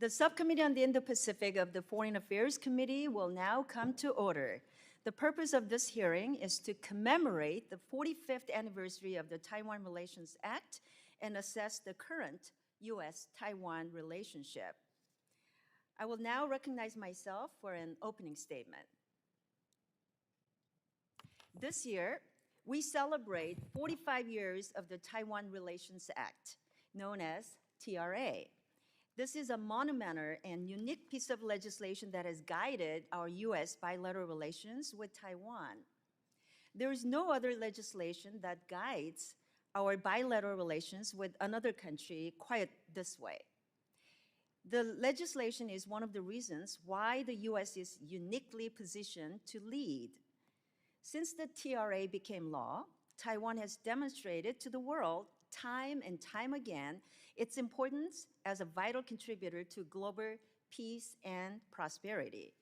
The Subcommittee on the Indo-Pacific of the Foreign Affairs Committee will now come to order. The purpose of this hearing is to commemorate the 45th anniversary of the Taiwan Relations Act and assess the current U.S.-Taiwan relationship. I will now recognize myself for an opening statement. This year, we celebrate 45 years of the Taiwan Relations Act, known as TRA. This is a monumental and unique piece of legislation that has guided our U.S. bilateral relations with Taiwan. There is no other legislation that guides our bilateral relations with another country quite this way. The legislation is one of the reasons why the U.S. is uniquely positioned to lead. Since the TRA became law, Taiwan has demonstrated to the world time and time again its importance as a vital contributor to global peace and prosperity.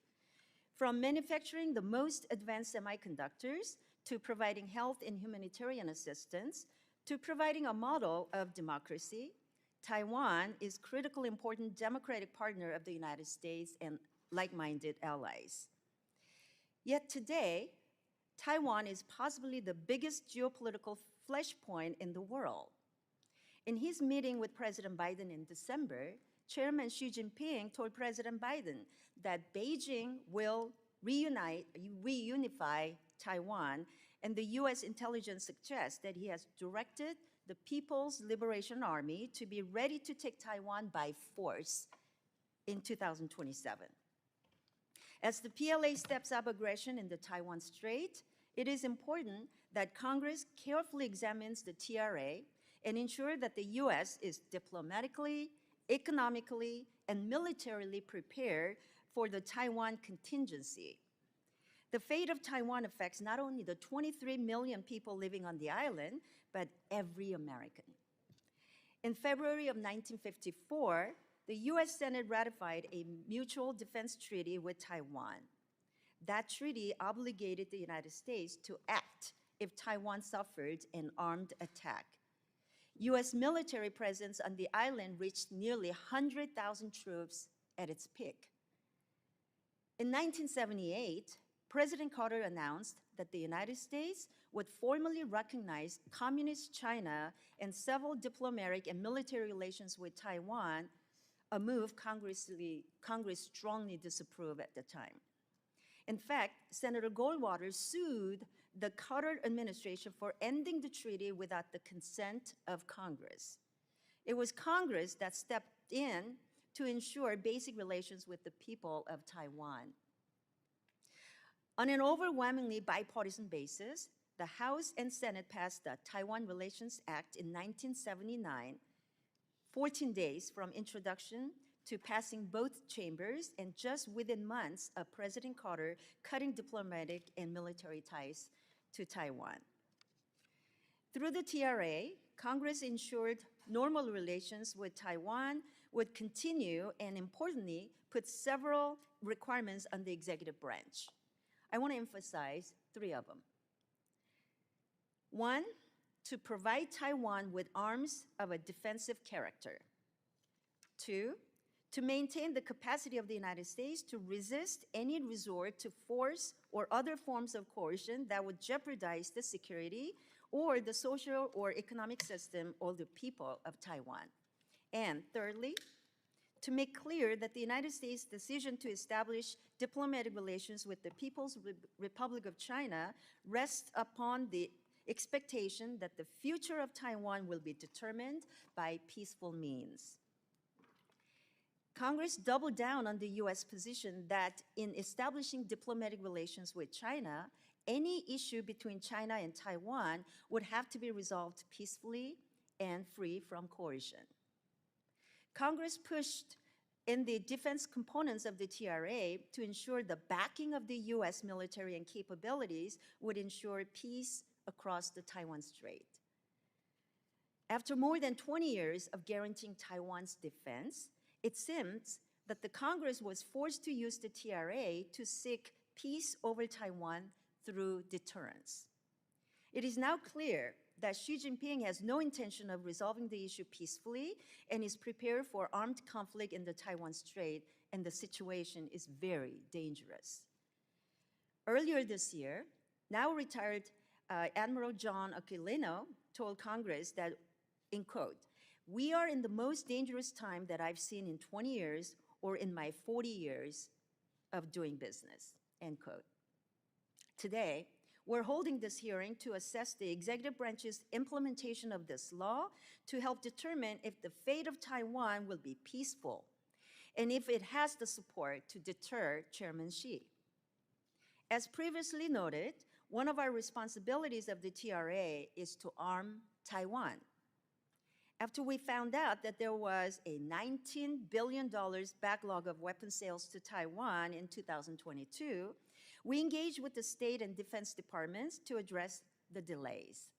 From manufacturing the most advanced semiconductors, to providing health and humanitarian assistance, to providing a model of democracy, Taiwan is a critically important democratic partner of the United States and like-minded allies. Yet today, Taiwan is possibly the biggest geopolitical flashpoint in the world. In his meeting with President Biden in December, Chairman Xi Jinping told President Biden that Beijing will reunify Taiwan, and the U.S. intelligence suggests that he has directed the People's Liberation Army to be ready to take Taiwan by force in 2027. As the PLA steps up aggression in the Taiwan Strait, it is important that Congress carefully examines the TRA and ensure that the U.S. is diplomatically, economically, and militarily prepared for the Taiwan contingency. The fate of Taiwan affects not only the 23 million people living on the island, but every American. In February of 1954, the U.S. Senate ratified a mutual defense treaty with Taiwan. That treaty obligated the United States to act if Taiwan suffered an armed attack. U.S. military presence on the island reached nearly 100,000 troops at its peak. In 1978, President Carter announced that the United States would formally recognize Communist China and several diplomatic and military relations with Taiwan, a move Congress strongly disapproved at the time. In fact, Senator Goldwater sued the Carter administration for ending the treaty without the consent of Congress. It was Congress that stepped in to ensure basic relations with the people of Taiwan. On an overwhelmingly bipartisan basis, the House and Senate passed the Taiwan Relations Act in 1979, 14 days from introduction to passing both chambers, and just within months of President Carter cutting diplomatic and military ties to Taiwan. Through the TRA, Congress ensured normal relations with Taiwan would continue and, importantly, put several requirements on the executive branch. I want to emphasize 3 of them. 1, to provide Taiwan with arms of a defensive character. 2, to maintain the capacity of the United States to resist any resort to force or other forms of coercion that would jeopardize the security or the social or economic system of the people of Taiwan. And thirdly, to make clear that the United States' decision to establish diplomatic relations with the People's Republic of China rests upon the expectation that the future of Taiwan will be determined by peaceful means. Congress doubled down on the U.S. position that in establishing diplomatic relations with China, any issue between China and Taiwan would have to be resolved peacefully and free from coercion. Congress pushed in the defense components of the TRA to ensure the backing of the U.S. military and capabilities would ensure peace across the Taiwan Strait. After more than 20 years of guaranteeing Taiwan's defense, it seems that the Congress was forced to use the TRA to seek peace over Taiwan through deterrence. It is now clear that Xi Jinping has no intention of resolving the issue peacefully and is prepared for armed conflict in the Taiwan Strait, and the situation is very dangerous. Earlier this year, now retired Admiral John Aquilino told Congress that, in quote, "We are in the most dangerous time that I've seen in 20 years or in my 40 years of doing business," end quote. Today, we're holding this hearing to assess the executive branch's implementation of this law to help determine if the fate of Taiwan will be peaceful and if it has the support to deter Chairman Xi. As previously noted, one of our responsibilities of the TRA is to arm Taiwan. After we found out that there was a $19 billion backlog of weapon sales to Taiwan in 2022, we engaged with the State and Defense Departments to address the delays.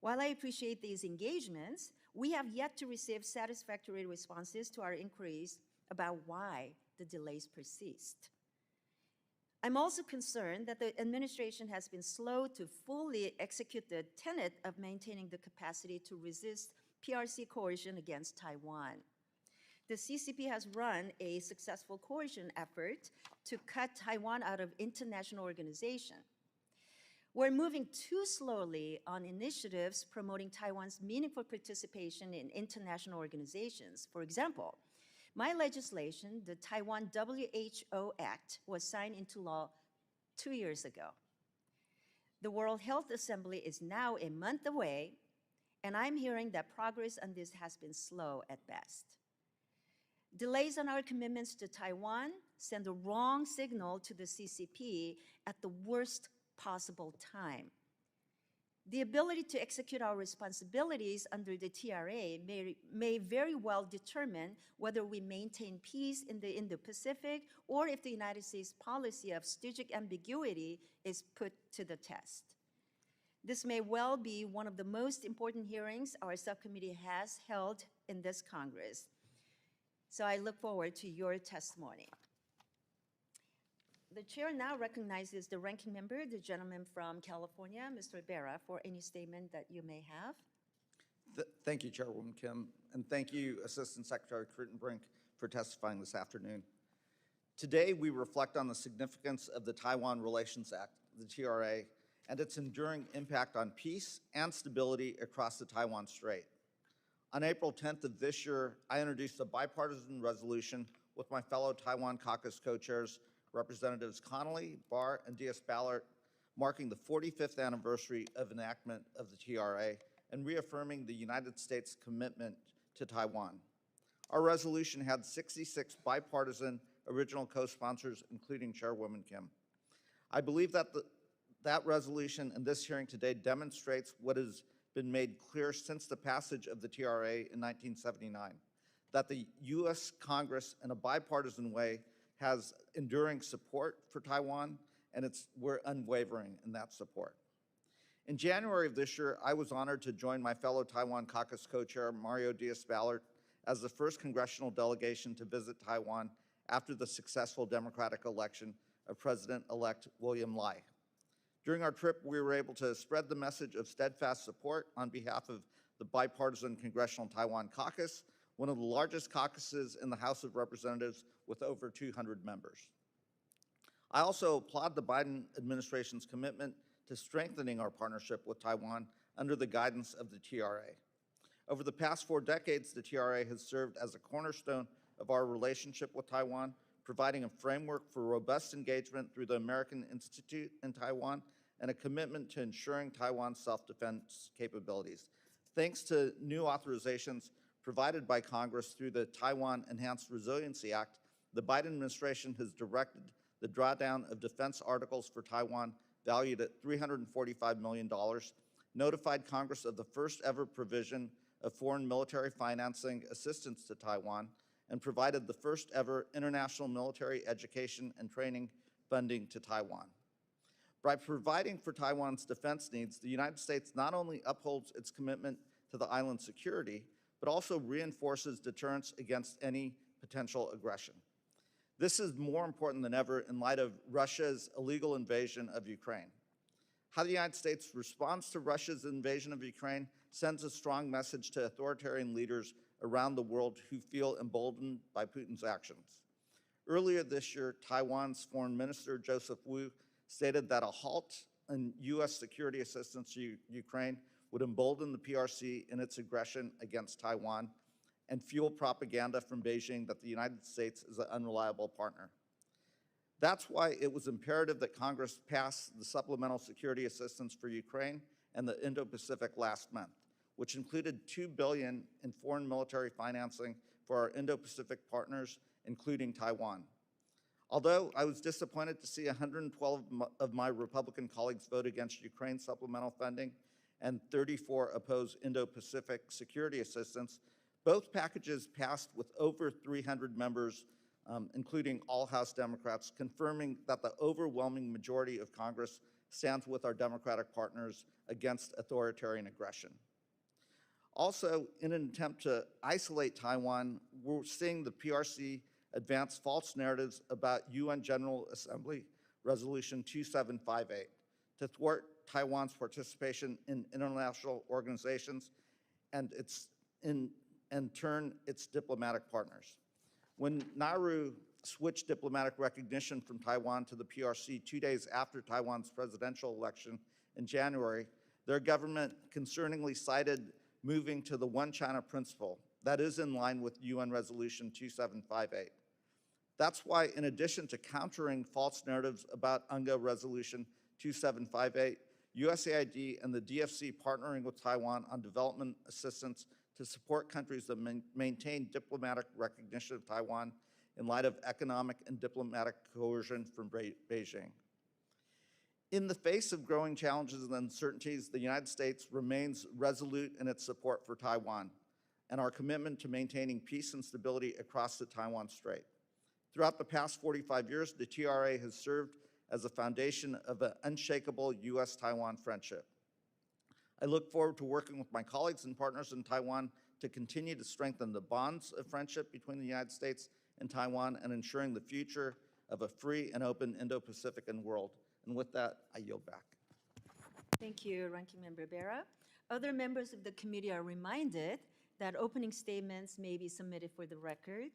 While I appreciate these engagements, we have yet to receive satisfactory responses to our inquiries about why the delays persist. I'm also concerned that the administration has been slow to fully execute the tenet of maintaining the capacity to resist PRC coercion against Taiwan. The CCP has run a successful coercion effort to cut Taiwan out of international organization. We're moving too slowly on initiatives promoting Taiwan's meaningful participation in international organizations. For example, my legislation, the Taiwan WHO Act, was signed into law 2 years ago. The World Health Assembly is now a month away, and I'm hearing that progress on this has been slow at best. Delays on our commitments to Taiwan send the wrong signal to the CCP at the worst possible time. The ability to execute our responsibilities under the TRA may very well determine whether we maintain peace in the Indo-Pacific or if the United States policy of strategic ambiguity is put to the test. This may well be one of the most important hearings our subcommittee has held in this Congress. So I look forward to your testimony. The chair now recognizes the ranking member, the gentleman from California, Mr. Berra, for any statement that you may have. Thank you, Chairwoman Kim, and thank you, Assistant Secretary Kritenbrink, for testifying this afternoon. Today, we reflect on the significance of the Taiwan Relations Act, the TRA, and its enduring impact on peace and stability across the Taiwan Strait. On April 10th of this year, I introduced a bipartisan resolution with my fellow Taiwan caucus co-chairs, Representatives Connolly, Barr, and Diaz-Balart, marking the 45th anniversary of enactment of the TRA and reaffirming the United States' commitment to Taiwan. Our resolution had 66 bipartisan original co-sponsors, including Chairwoman Kim. I believe that that resolution and this hearing today demonstrates what has been made clear since the passage of the TRA in 1979, that the U.S. Congress, in a bipartisan way, has enduring support for Taiwan, and we're unwavering in that support. In January of this year, I was honored to join my fellow Taiwan caucus co-chair, Mario Diaz-Balart, as the first congressional delegation to visit Taiwan after the successful Democratic election of President-elect William Lai. During our trip, we were able to spread the message of steadfast support on behalf of the bipartisan Congressional Taiwan Caucus, one of the largest caucuses in the House of Representatives with over 200 members. I also applaud the Biden administration's commitment to strengthening our partnership with Taiwan under the guidance of the TRA. Over the past 4 decades, the TRA has served as a cornerstone of our relationship with Taiwan, providing a framework for robust engagement through the American Institute in Taiwan and a commitment to ensuring Taiwan's self-defense capabilities. Thanks to new authorizations provided by Congress through the Taiwan Enhanced Resiliency Act, the Biden administration has directed the drawdown of defense articles for Taiwan valued at $345 million, notified Congress of the first ever provision of foreign military financing assistance to Taiwan, and provided the first ever international military education and training funding to Taiwan. By providing for Taiwan's defense needs, the United States not only upholds its commitment to the island's security, but also reinforces deterrence against any potential aggression. This is more important than ever in light of Russia's illegal invasion of Ukraine. How the United States responds to Russia's invasion of Ukraine sends a strong message to authoritarian leaders around the world who feel emboldened by Putin's actions. Earlier this year, Taiwan's Foreign Minister Joseph Wu stated that a halt in U.S. security assistance to Ukraine would embolden the PRC in its aggression against Taiwan and fuel propaganda from Beijing that the United States is an unreliable partner. That's why it was imperative that Congress pass the supplemental security assistance for Ukraine and the Indo-Pacific last month, which included $2 billion in foreign military financing for our Indo-Pacific partners, including Taiwan. Although I was disappointed to see 112 of my Republican colleagues vote against Ukraine supplemental funding and 34 oppose Indo-Pacific security assistance, both packages passed with over 300 members, including all House Democrats, confirming that the overwhelming majority of Congress stands with our Democratic partners against authoritarian aggression. Also, in an attempt to isolate Taiwan, we're seeing the PRC advance false narratives about UN General Assembly Resolution 2758 to thwart Taiwan's participation in international organizations and in turn its diplomatic partners. When Nauru switched diplomatic recognition from Taiwan to the PRC 2 days after Taiwan's presidential election in January, their government concerningly cited moving to the One China principle that is in line with UN Resolution 2758. That's why, in addition to countering false narratives about UNGA Resolution 2758, USAID and the DFC partnering with Taiwan on development assistance to support countries that maintain diplomatic recognition of Taiwan in light of economic and diplomatic coercion from Beijing. In the face of growing challenges and uncertainties, the United States remains resolute in its support for Taiwan and our commitment to maintaining peace and stability across the Taiwan Strait. Throughout the past 45 years, the TRA has served as a foundation of an unshakable U.S.-Taiwan friendship. I look forward to working with my colleagues and partners in Taiwan to continue to strengthen the bonds of friendship between the United States and Taiwan and ensuring the future of a free and open Indo-Pacific world. And with that, I yield back. Thank you, Ranking Member Berra. Other members of the committee are reminded that opening statements may be submitted for the record,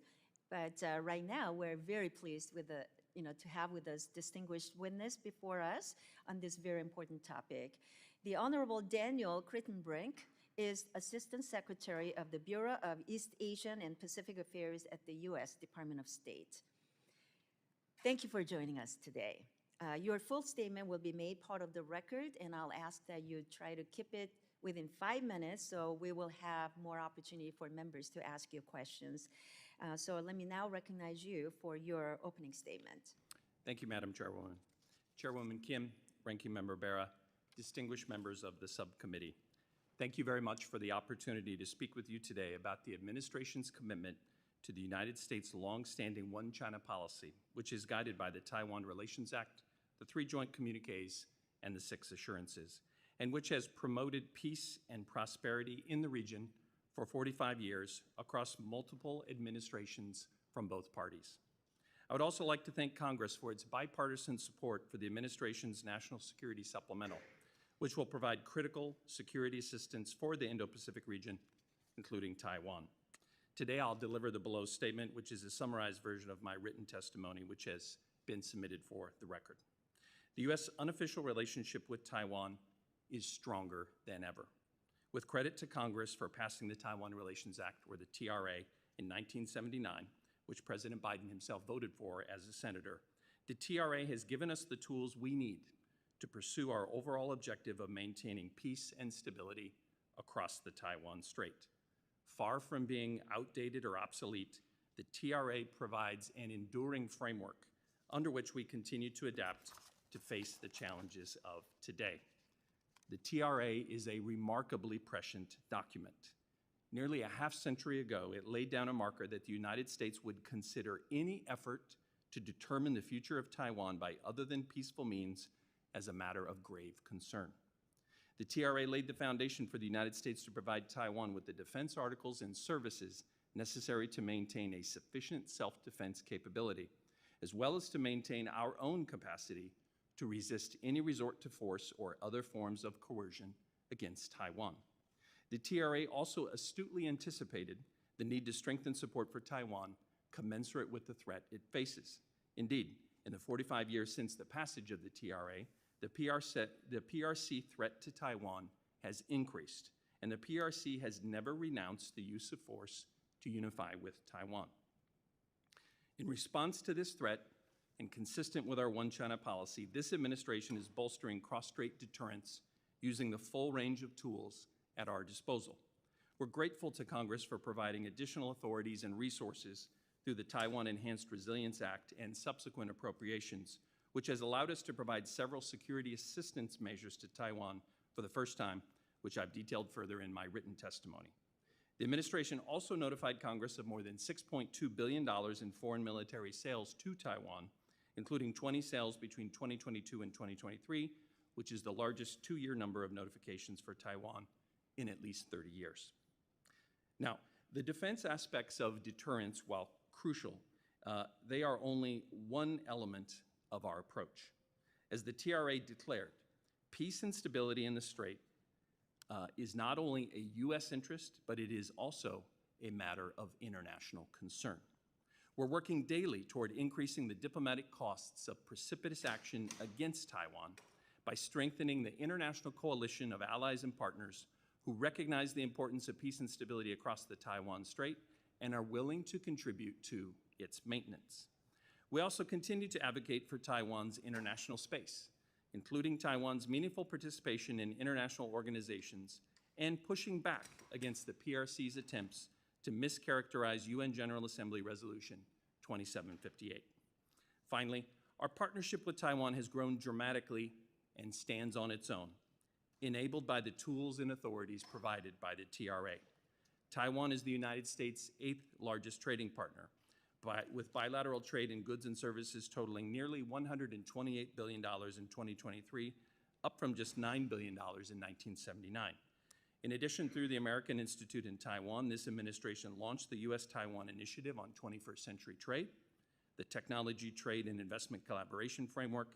but right now we're very pleased with to have with us distinguished witness before us on this very important topic. The Honorable Daniel Kritenbrink is Assistant Secretary of the Bureau of East Asian and Pacific Affairs at the U.S. Department of State. Thank you for joining us today. Your full statement will be made part of the record, and I'll ask that you try to keep it within 5 minutes so we will have more opportunity for members to ask you questions. So let me now recognize you for your opening statement. Thank you, Madam Chairwoman. Chairwoman Kim, Ranking Member Berra, distinguished members of the subcommittee, thank you very much for the opportunity to speak with you today about the administration's commitment to the United States' long-standing One China policy, which is guided by the Taiwan Relations Act, the 3 joint communiques, and the 6 assurances, and which has promoted peace and prosperity in the region for 45 years across multiple administrations from both parties. I would also like to thank Congress for its bipartisan support for the administration's National Security Supplemental, which will provide critical security assistance for the Indo-Pacific region, including Taiwan. Today, I'll deliver the below statement, which is a summarized version of my written testimony, which has been submitted for the record. The U.S. unofficial relationship with Taiwan is stronger than ever. With credit to Congress for passing the Taiwan Relations Act, or the TRA, in 1979, which President Biden himself voted for as a senator, the TRA has given us the tools we need to pursue our overall objective of maintaining peace and stability across the Taiwan Strait. Far from being outdated or obsolete, the TRA provides an enduring framework under which we continue to adapt to face the challenges of today. The TRA is a remarkably prescient document. Nearly a half-century ago, it laid down a marker that the United States would consider any effort to determine the future of Taiwan by other than peaceful means as a matter of grave concern. The TRA laid the foundation for the United States to provide Taiwan with the defense articles and services necessary to maintain a sufficient self-defense capability, as well as to maintain our own capacity to resist any resort to force or other forms of coercion against Taiwan. The TRA also astutely anticipated the need to strengthen support for Taiwan commensurate with the threat it faces. Indeed, in the 45 years since the passage of the TRA, the PRC threat to Taiwan has increased, and the PRC has never renounced the use of force to unify with Taiwan. In response to this threat, and consistent with our One China policy, this administration is bolstering cross-strait deterrence using the full range of tools at our disposal. We're grateful to Congress for providing additional authorities and resources through the Taiwan Enhanced Resilience Act and subsequent appropriations, which has allowed us to provide several security assistance measures to Taiwan for the first time, which I've detailed further in my written testimony. The administration also notified Congress of more than $6.2 billion in foreign military sales to Taiwan, including 20 sales between 2022 and 2023, which is the largest two-year number of notifications for Taiwan in at least 30 years. Now, the defense aspects of deterrence, while crucial, they are only one element of our approach. As the TRA declared, peace and stability in the Strait is not only a U.S. interest, but it is also a matter of international concern. We're working daily toward increasing the diplomatic costs of precipitous action against Taiwan by strengthening the international coalition of allies and partners who recognize the importance of peace and stability across the Taiwan Strait and are willing to contribute to its maintenance. We also continue to advocate for Taiwan's international space, including Taiwan's meaningful participation in international organizations and pushing back against the PRC's attempts to mischaracterize UN General Assembly Resolution 2758. Finally, our partnership with Taiwan has grown dramatically and stands on its own, enabled by the tools and authorities provided by the TRA. Taiwan is the United States' 8th largest trading partner, with bilateral trade in goods and services totaling nearly $128 billion in 2023, up from just $9 billion in 1979. In addition, through the American Institute in Taiwan, this administration launched the U.S.-Taiwan Initiative on 21st Century Trade, the Technology, Trade, and Investment Collaboration Framework,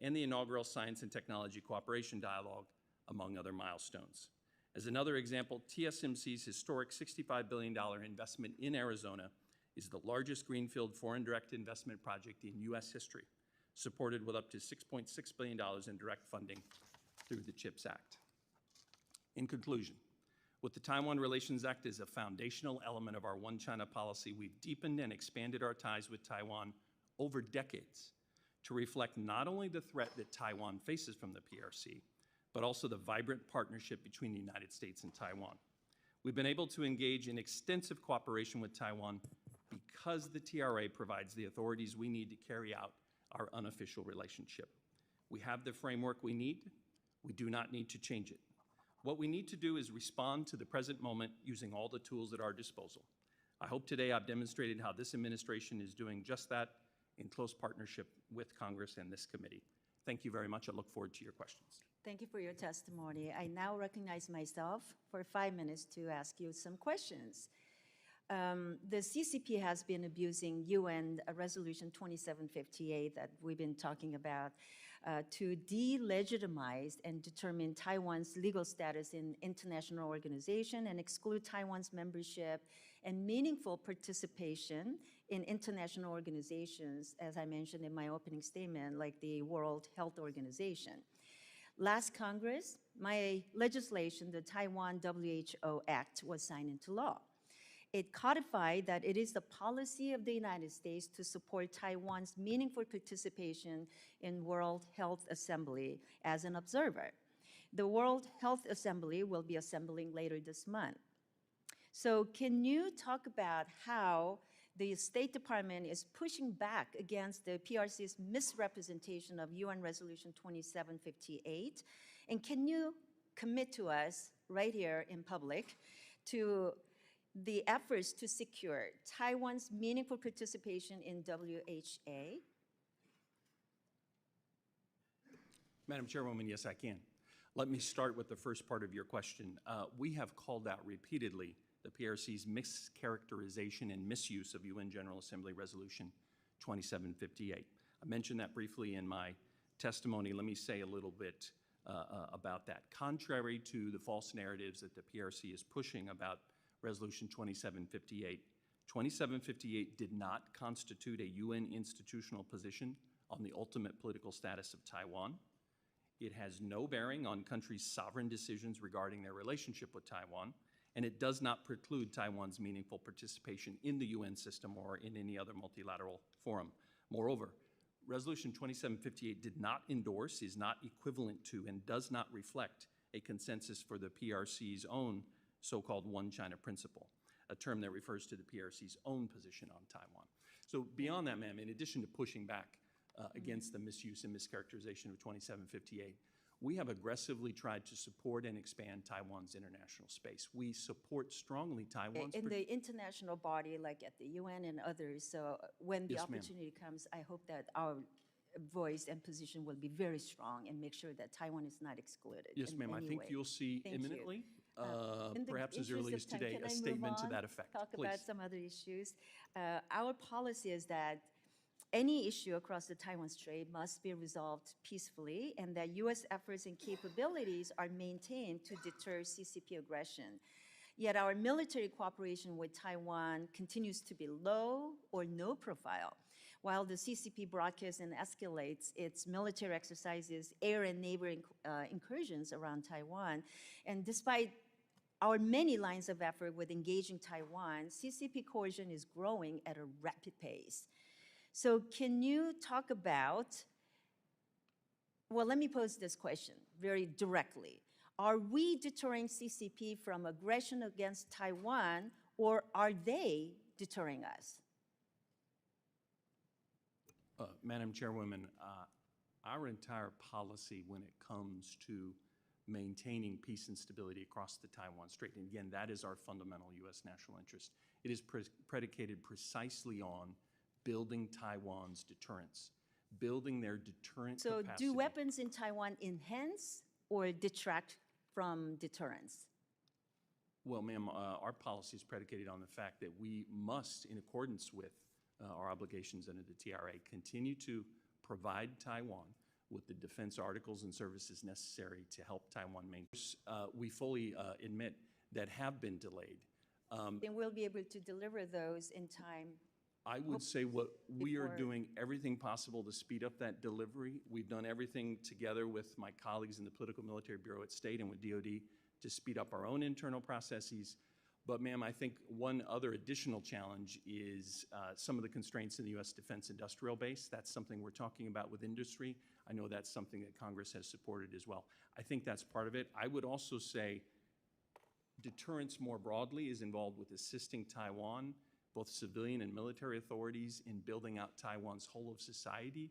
and the inaugural Science and Technology Cooperation Dialogue, among other milestones. As another example, TSMC's historic $65 billion investment in Arizona is the largest greenfield foreign direct investment project in U.S. history, supported with up to $6.6 billion in direct funding through the CHIPS Act. In conclusion, with the Taiwan Relations Act as a foundational element of our One China policy, we've deepened and expanded our ties with Taiwan over decades to reflect not only the threat that Taiwan faces from the PRC, but also the vibrant partnership between the United States and Taiwan. We've been able to engage in extensive cooperation with Taiwan because the TRA provides the authorities we need to carry out our unofficial relationship. We have the framework we need. We do not need to change it. What we need to do is respond to the present moment using all the tools at our disposal. I hope today I've demonstrated how this administration is doing just that in close partnership with Congress and this committee. Thank you very much. I look forward to your questions. Thank you for your testimony. I now recognize myself for 5 minutes to ask you some questions. The CCP has been abusing UN Resolution 2758 that we've been talking about to delegitimize and determine Taiwan's legal status in international organization and exclude Taiwan's membership and meaningful participation in international organizations, as I mentioned in my opening statement, like the World Health Organization. Last Congress, my legislation, the Taiwan WHO Act, was signed into law. It codified that it is the policy of the United States to support Taiwan's meaningful participation in World Health Assembly as an observer. The World Health Assembly will be assembling later this month. So can you talk about how the State Department is pushing back against the PRC's misrepresentation of UN Resolution 2758? And can you commit to us right here in public to the efforts to secure Taiwan's meaningful participation in WHA? Madam Chairwoman, yes, I can. Let me start with the first part of your question. We have called out repeatedly the PRC's mischaracterization and misuse of UN General Assembly Resolution 2758. I mentioned that briefly in my testimony, let me say a little bit about that. Contrary to the false narratives that the PRC is pushing about Resolution 2758, 2758 did not constitute a UN institutional position on the ultimate political status of Taiwan. It has no bearing on countries' sovereign decisions regarding their relationship with Taiwan, and it does not preclude Taiwan's meaningful participation in the UN system or in any other multilateral forum. Moreover, Resolution 2758 did not endorse, is not equivalent to, and does not reflect a consensus for the PRC's own so-called One China principle, a term that refers to the PRC's own position on Taiwan. So beyond that, ma'am, in addition to pushing back against the misuse and mischaracterization of 2758, we have aggressively tried to support and expand Taiwan's international space. We support strongly Taiwan's... In the international body, like at the UN and others, so when the Yes, ma'am. opportunity comes, I hope that our voice and position will be very strong and make sure that Taiwan is not excluded. Yes, in ma'am. I any think way. you'll see Thank you. imminently, In the perhaps as interest early of as time, today, can I a move statement to on? that effect. Talk Please. about some other issues. Our policy is that any issue across the Taiwan Strait must be resolved peacefully, and that U.S. efforts and capabilities are maintained to deter CCP aggression. Yet our military cooperation with Taiwan continues to be low or no profile, while the CCP broadcasts and escalates its military exercises, air and neighboring incursions around Taiwan. And despite our many lines of effort with engaging Taiwan, CCP coercion is growing at a rapid pace. So can you talk about, well, let me pose this question very directly. Are we deterring CCP from aggression against Taiwan, or are they deterring us? Madam Chairwoman, our entire policy when it comes to maintaining peace and stability across the Taiwan Strait, and again, that is our fundamental U.S. national interest. It is predicated precisely on building Taiwan's deterrence, building their deterrent So capacity. do weapons in Taiwan enhance or detract from deterrence? Well, ma'am, our policy is predicated on the fact that we must, in accordance with our obligations under the TRA, continue to provide Taiwan with the defense articles and services necessary to help Taiwan maintain. We fully admit that have been delayed. Then we'll be able to deliver those in time. I would say what we are Before- doing everything possible to speed up that delivery. We've done everything together with my colleagues in the Political Military Bureau at State and with DOD to speed up our own internal processes. But ma'am, I think one other additional challenge is some of the constraints in the U.S. defense industrial base. That's something we're talking about with industry. I know that's something that Congress has supported as well. I think that's part of it. I would also say deterrence more broadly is involved with assisting Taiwan, both civilian and military authorities, in building out Taiwan's whole of society,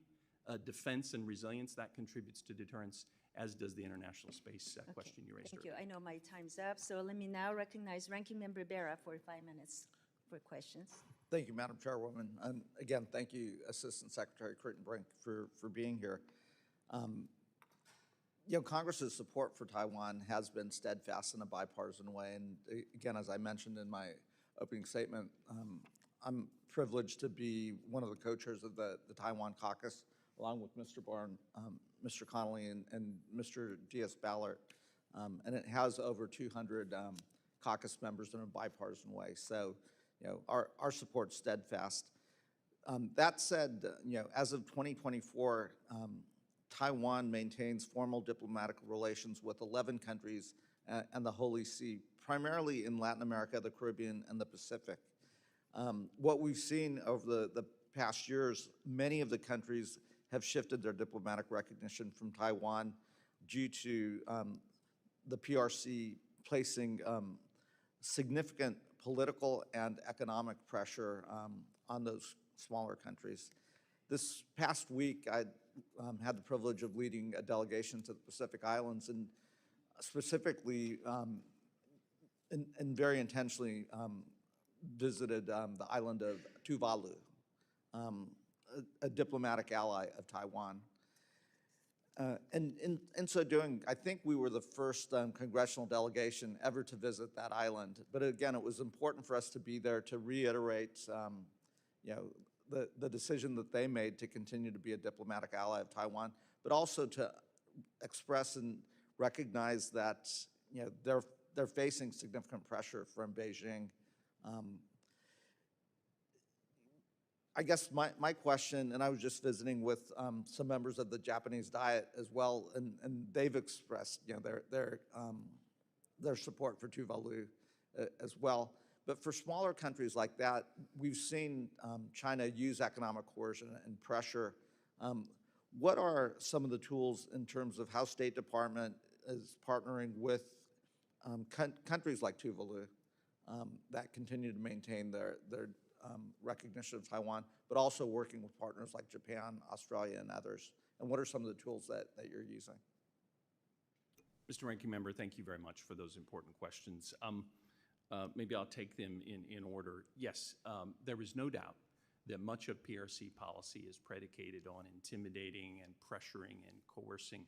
defense and resilience. That contributes to deterrence, as does the international space question you raised Thank you. earlier. I know my time's up, so let me now recognize Ranking Member Bera for 5 minutes for questions. Thank you, Madam Chairwoman. And again, thank you, Assistant Secretary Kritenbrink, for being here. You know, Congress's support for Taiwan has been steadfast in a bipartisan way. And again, as I mentioned in my opening statement, I'm privileged to be one of the co-chairs of the Taiwan caucus, along with Mr. Barn, Mr. Connolly, and Mr. Diaz-Balart. And it has over 200 caucus members in a bipartisan way. So, you know, our support's steadfast. That said, you know, as of 2024, Taiwan maintains formal diplomatic relations with 11 countries and the Holy See, primarily in Latin America, the Caribbean, and the Pacific. What we've seen over the past years, many of the countries have shifted their diplomatic recognition from Taiwan due to the PRC placing significant political and economic pressure on those smaller countries. This past week, I had the privilege of leading a delegation to the Pacific Islands, and specifically and very intentionally visited the island of Tuvalu, a diplomatic ally of Taiwan. And in so doing, I think we were the first congressional delegation ever to visit that island. But again, it was important for us to be there to reiterate, you know, the decision that they made to continue to be a diplomatic ally of Taiwan, but also to express and recognize that, you know, they're facing significant pressure from Beijing. I guess my question, and I was just visiting with some members of the Japanese Diet as well, and they've expressed, you know, their support for Tuvalu as well. But for smaller countries like that, we've seen China use economic coercion and pressure. What are some of the tools in terms of how State Department is partnering with countries like Tuvalu that continue to maintain their recognition of Taiwan, but also working with partners like Japan, Australia, and others? And what are some of the tools that you're using? Mr. Ranking Member, thank you very much for those important questions. Maybe I'll take them in order. Yes, there is no doubt that much of PRC policy is predicated on intimidating and pressuring and coercing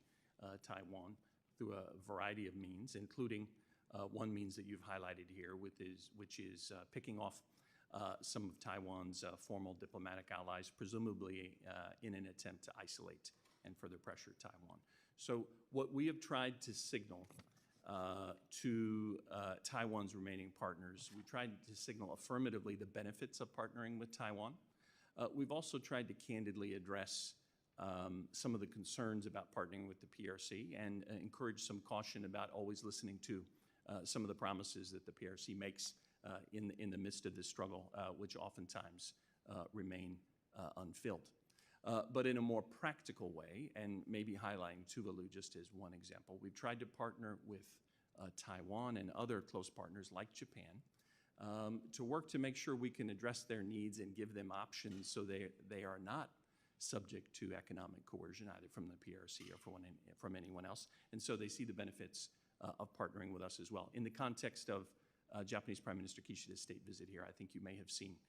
Taiwan through a variety of means, including one means that you've highlighted here, which is picking off some of Taiwan's formal diplomatic allies, presumably in an attempt to isolate and further pressure Taiwan. So what we have tried to signal to Taiwan's remaining partners, we tried to signal affirmatively the benefits of partnering with Taiwan. We've also tried to candidly address some of the concerns about partnering with the PRC and encourage some caution about always listening to some of the promises that the PRC makes in the midst of this struggle, which oftentimes remain unfilled. But in a more practical way, and maybe highlighting Tuvalu just as one example, we've tried to partner with Taiwan and other close partners like Japan to work to make sure we can address their needs and give them options so they are not subject to economic coercion either from the PRC or from anyone else. And so they see the benefits of partnering with us as well. In the context of Japanese Prime Minister Kishida's state visit here, I think you may have seen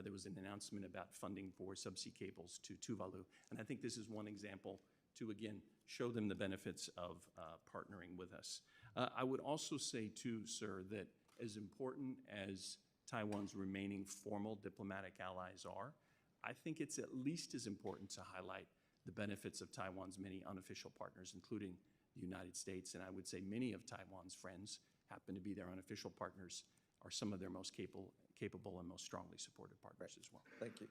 there was an announcement about funding for subsea cables to Tuvalu. And I think this is one example to, again, show them the benefits of partnering with us. I would also say, too, sir, that as important as Taiwan's remaining formal diplomatic allies are, I think it's at least as important to highlight the benefits of Taiwan's many unofficial partners, including the United States. And I would say many of Taiwan's friends happen to be their unofficial partners, are some of their most capable and most strongly supported partners as well. Thank you.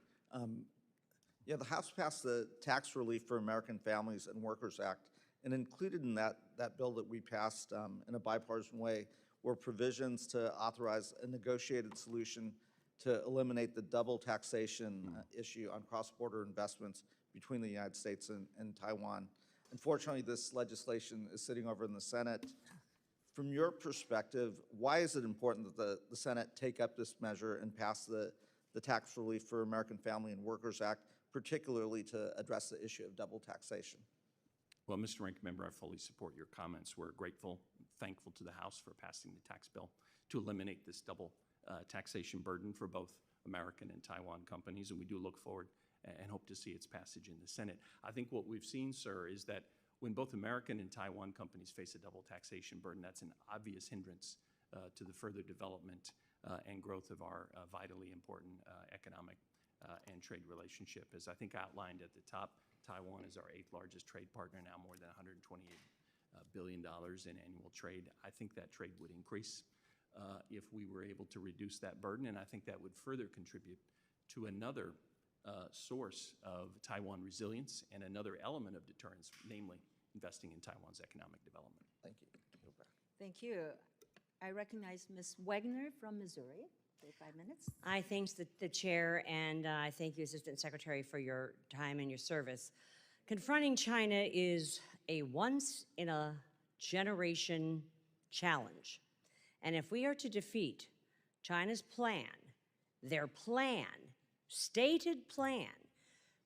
Yeah, the House passed the Tax Relief for American Families and Workers Act, and included in that bill that we passed in a bipartisan way were provisions to authorize a negotiated solution to eliminate the double taxation issue on cross-border investments between the United States and Taiwan. Unfortunately, this legislation is sitting over in the Senate. From your perspective, why is it important that the Senate take up this measure and pass the Tax Relief for American Family and Workers Act, particularly to address the issue of double taxation? Well, Mr. Ranking Member, I fully support your comments. We're grateful, thankful to the House for passing the tax bill to eliminate this double taxation burden for both American and Taiwan companies, and we do look forward and hope to see its passage in the Senate. I think what we've seen, sir, is that when both American and Taiwan companies face a double taxation burden, that's an obvious hindrance to the further development and growth of our vitally important economic and trade relationship. As I think outlined at the top, Taiwan is our 8th largest trade partner, now more than $128 billion in annual trade. I think that trade would increase if we were able to reduce that burden, and I think that would further contribute to another source of Taiwan resilience and another element of deterrence, namely investing in Taiwan's economic development. Thank you. Thank you. I recognize Ms. Wagner from Missouri for 5 minutes. I thank the chair, and I thank you, Assistant Secretary, for your time and your service. Confronting China is a once-in-a-generation challenge. And if we are to defeat China's plan, their plan, stated plan,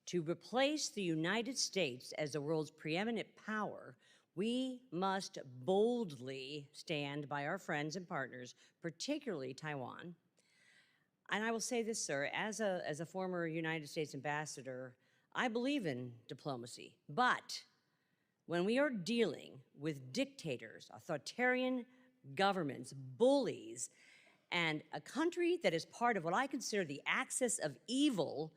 to replace the United States as the world's preeminent power, we must boldly stand by our friends and partners, particularly Taiwan. And I will say this, sir, as a former United States ambassador, I believe in diplomacy. But when we are dealing with dictators, authoritarian governments, bullies, and a country that is part of what I consider the axis of evil,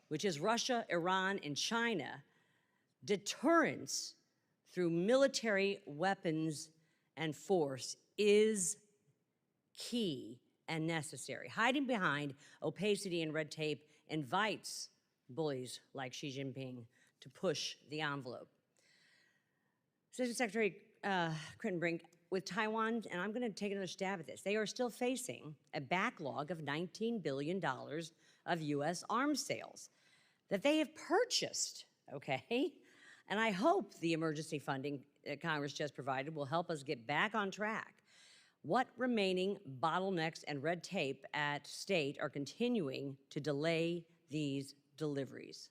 which is Russia, Iran, and China, deterrence through military weapons and force is key and necessary. Hiding behind opacity and red tape invites bullies like Xi Jinping to push the envelope. Assistant Secretary Kritenbrink, with Taiwan, and I'm going to take another stab at this, they are still facing a backlog of $19 billion of U.S. arms sales that they have purchased, okay? And I hope the emergency funding that Congress just provided will help us get back on track. What remaining bottlenecks and red tape at state are continuing to delay these deliveries?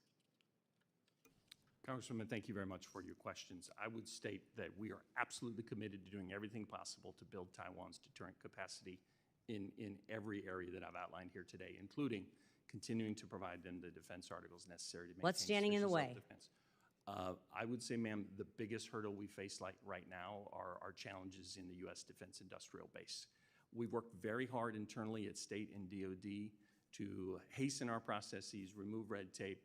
Congresswoman, thank you very much for your questions. I would state that we are absolutely committed to doing everything possible to build Taiwan's deterrent capacity in every area that I've outlined here today, including continuing to provide them the defense articles necessary to maintain What's standing in the way? self-defense. I would say, ma'am, the biggest hurdle we face right now are challenges in the U.S. defense industrial base. We've worked very hard internally at state and DOD to hasten our processes, remove red tape.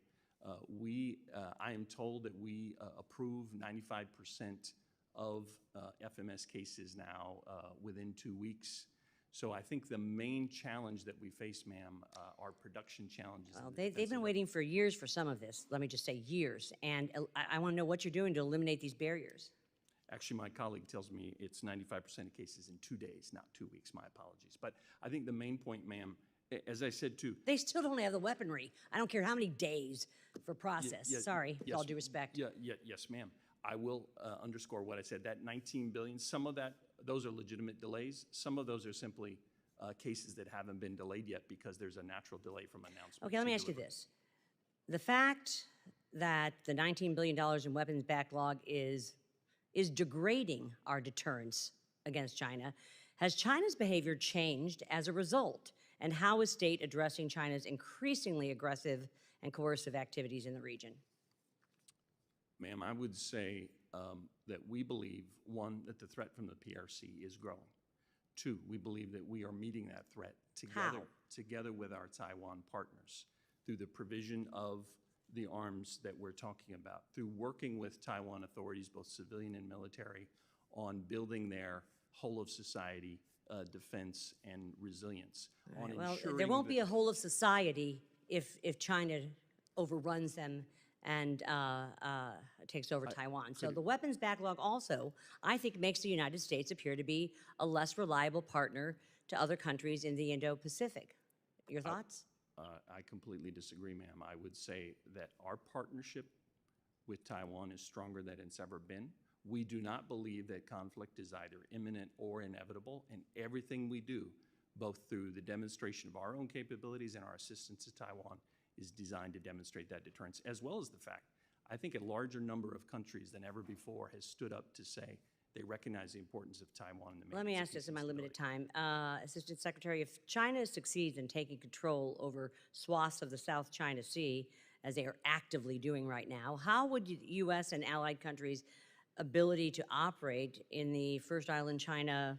I am told that we approve 95% of FMS cases now within 2 weeks. So I think the main challenge that we face, ma'am, are production challenges. Well, they've been waiting for years for some of this, let me just say years, and I want to know what you're doing to eliminate these barriers. Actually, my colleague tells me it's 95% of cases in 2 days, not 2 weeks. My apologies. But I think the main point, ma'am, as I said too. They still don't have the weaponry. I don't care how many days for process. Sorry, with yes, all due respect. Yes, ma'am. I will underscore what I said. That 19 billion, some of that, those are legitimate delays. Some of those are simply cases that haven't been delayed yet because there's a natural delay from announcement. Okay, let me ask you this. The fact that the $19 billion in weapons backlog is degrading our deterrence against China, has China's behavior changed as a result? And how is state addressing China's increasingly aggressive and coercive activities in the region? Ma'am, I would say that we believe, one, that the threat from the PRC is growing. Two, we believe that we are meeting that threat together with our Taiwan partners through the provision of the arms that we're talking about, through working with Taiwan authorities, both civilian and military, on building their whole of society defense and resilience. Right, well, there won't be a whole of society if China overruns them and takes over Taiwan. So the weapons backlog also, I think, makes the United States appear to be a less reliable partner to other countries in the Indo-Pacific. Your thoughts? I completely disagree, ma'am. I would say that our partnership with Taiwan is stronger than it's ever been. We do not believe that conflict is either imminent or inevitable, and everything we do, both through the demonstration of our own capabilities and our assistance to Taiwan, is designed to demonstrate that deterrence, as well as the fact, I think a larger number of countries than ever before has stood up to say they recognize the importance of Taiwan in the Let me ask this in my limited time. Assistant Secretary, if China succeeds in taking control over swaths of the South China Sea, as they are actively doing right now, how would the U.S. and allied countries' ability to operate in the first island China,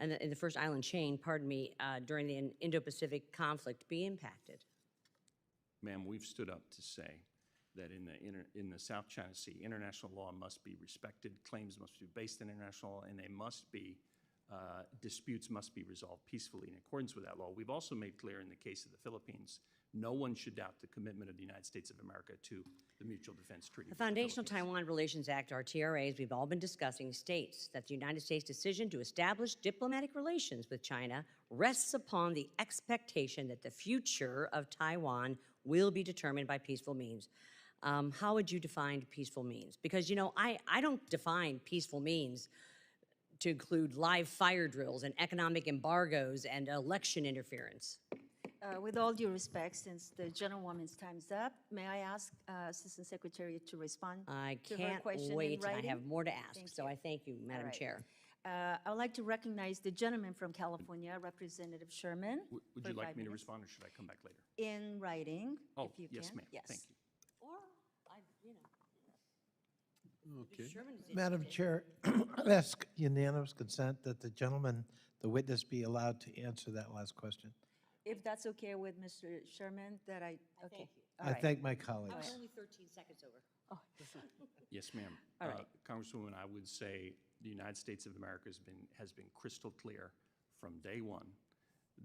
and in the first island chain, pardon me, during the Indo-Pacific conflict be impacted? Ma'am, we've stood up to say that in the South China Sea, international law must be respected, claims must be based on international law, and they must be, disputes must be resolved peacefully in accordance with that law. We've also made clear in the case of the Philippines, no one should doubt the commitment of the United States of America to the Mutual Defense Treaty. The Foundational Taiwan Relations Act, or TRA, as we've all been discussing, states that the United States' decision to establish diplomatic relations with China rests upon the expectation that the future of Taiwan will be determined by peaceful means. How would you define peaceful means? Because, you know, I don't define peaceful means to include live fire drills and economic embargoes and election interference. With all due respect, since the gentlewoman's time's up, may I ask Assistant Secretary to respond I to her can't question wait, in and I writing? have more to ask, Thank so you. I thank you, Madam right. Chair. I would like to recognize the gentleman from California, Representative Sherman. Would for you like 5 me to minutes. respond, or should I come back later? In writing, Oh, if you can. yes, ma'am. Thank you. Or, Okay. Sherman is Madam interested. Chair, I'd ask unanimous consent that the gentleman, the witness, be allowed to answer that last question. if that's okay with Mr. Sherman, that I, okay. thank you. All I right. thank my I colleagues. was only 13 seconds over. Yes, ma'am. All right. Congresswoman, I would say the United States of America has been crystal clear from day one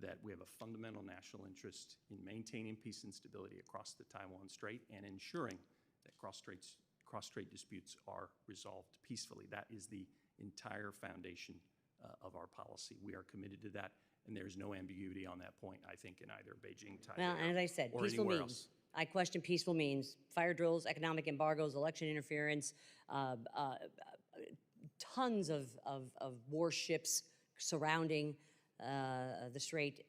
that we have a fundamental national interest in maintaining peace and stability across the Taiwan Strait and ensuring that cross-strait disputes are resolved peacefully. That is the entire foundation of our policy. We are committed to that, and there's no ambiguity on that point, I think, in either Beijing, Well, and as I Taipei, said, or peaceful anywhere means, else. I question peaceful means fire drills, economic embargoes, election interference, tons of warships surrounding the Strait.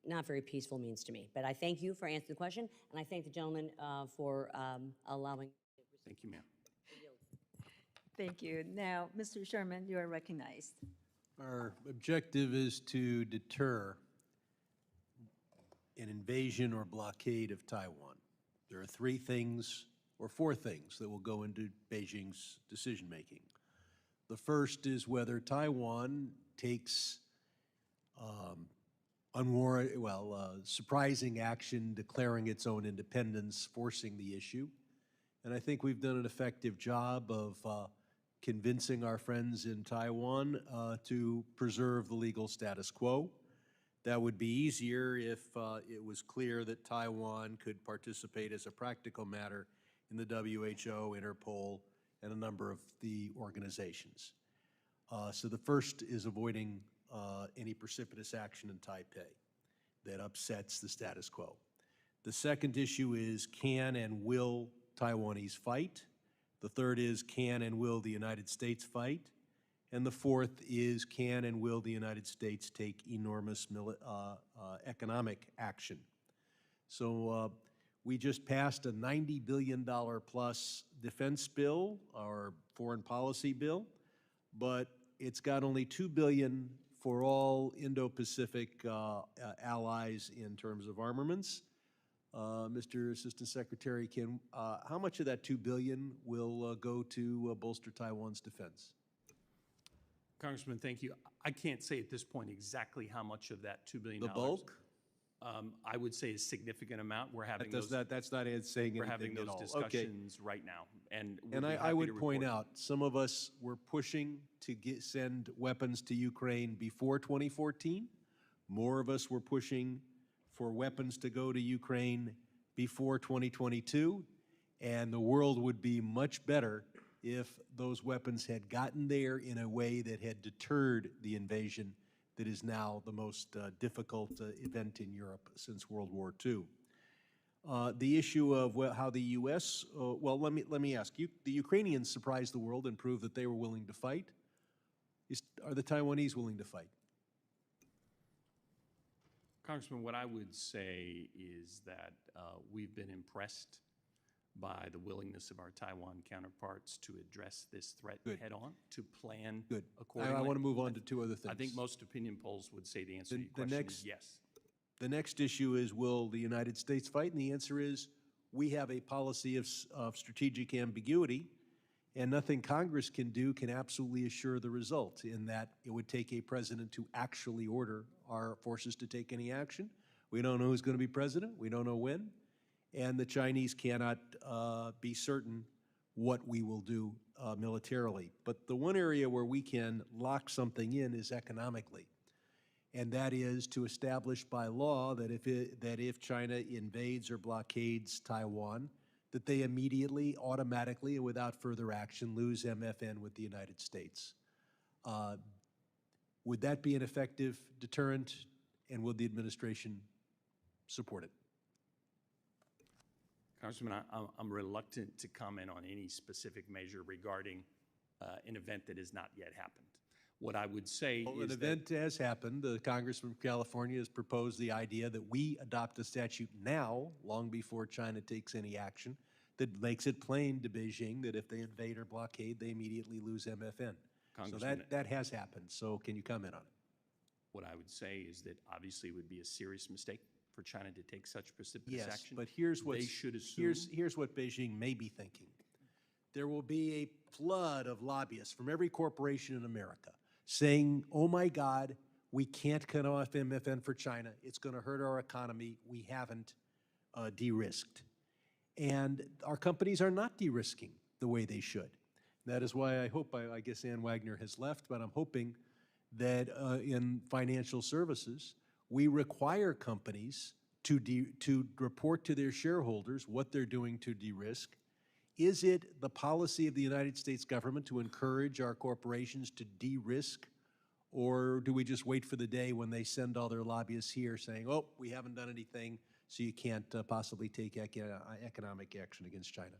Not very peaceful means to me. But I thank you for answering the question, and I thank the gentleman for allowing. Thank you, ma'am. Thank you. Now, Mr. Sherman, you are recognized. Our objective is to deter an invasion or blockade of Taiwan. There are three things, or four things, that will go into Beijing's decision-making. The first is whether Taiwan takes surprising action, declaring its own independence, forcing the issue. And I think we've done an effective job of convincing our friends in Taiwan to preserve the legal status quo. That would be easier if it was clear that Taiwan could participate as a practical matter in the WHO, Interpol, and a number of the organizations. So the first is avoiding any precipitous action in Taipei that upsets the status quo. The second issue is, can and will Taiwanese fight? The third is, can and will the United States fight? And the fourth is, can and will the United States take enormous economic action? So we just passed a $90 billion plus defense bill, our foreign policy bill, but it's got only $2 billion for all Indo-Pacific allies in terms of armaments. Mr. Assistant Secretary, how much of that $2 billion will go to bolster Taiwan's defense? Congressman, thank you. I can't say at this point exactly how much of that $2 billion. The bulk? I would say a significant amount. We're having those. That's not saying We're having anything those at all. Okay. discussions right now, and we'd And be I happy would to point report. out, some of us were pushing to send weapons to Ukraine before 2014. More of us were pushing for weapons to go to Ukraine before 2022. And the world would be much better if those weapons had gotten there in a way that had deterred the invasion that is now the most difficult event in Europe since World War II. The issue of how the U.S. Well, let me ask you: the Ukrainians surprised the world and proved that they were willing to fight. Are the Taiwanese willing to fight? Congressman, what I would say is that we've been impressed by the willingness of our Taiwan counterparts to address this threat head-on, to plan Good. accordingly. I want to move on to two other things. I think most opinion polls would say the answer to your The question next- is yes. The next issue is, will the United States fight? And the answer is, we have a policy of strategic ambiguity, and nothing Congress can do can absolutely assure the result, in that it would take a president to actually order our forces to take any action. We don't know who's going to be president. We don't know when. And the Chinese cannot be certain what we will do militarily. But the one area where we can lock something in is economically. And that is to establish by law that if China invades or blockades Taiwan, that they immediately, automatically, and without further action, lose MFN with the United States. Would that be an effective deterrent, and would the administration support it? Congressman, I'm reluctant to comment on any specific measure regarding an event that has not yet happened. What I would say Well, is an that event has happened. The congressman from California has proposed the idea that we adopt a statute now, long before China takes any action, that makes it plain to Beijing that if they invade or blockade, they immediately lose MFN. So Congressman, that has happened. So can you comment on it? what I would say is that obviously it would be a serious mistake for China to take such precipitous Yes, action. but here's They should assume. here's what Beijing may be thinking. There will be a flood of lobbyists from every corporation in America saying, oh my God, We can't cut off MFN for China. It's going to hurt our economy. We haven't de-risked. And our companies are not de-risking the way they should. That is why I hope, I guess Ann Wagner has left, but I'm hoping that in financial services, we require companies to report to their shareholders what they're doing to de-risk. Is it the policy of the United States government to encourage our corporations to de-risk? Or do we just wait for the day when they send all their lobbyists here saying, oh, we haven't done anything, so you can't possibly take economic action against China?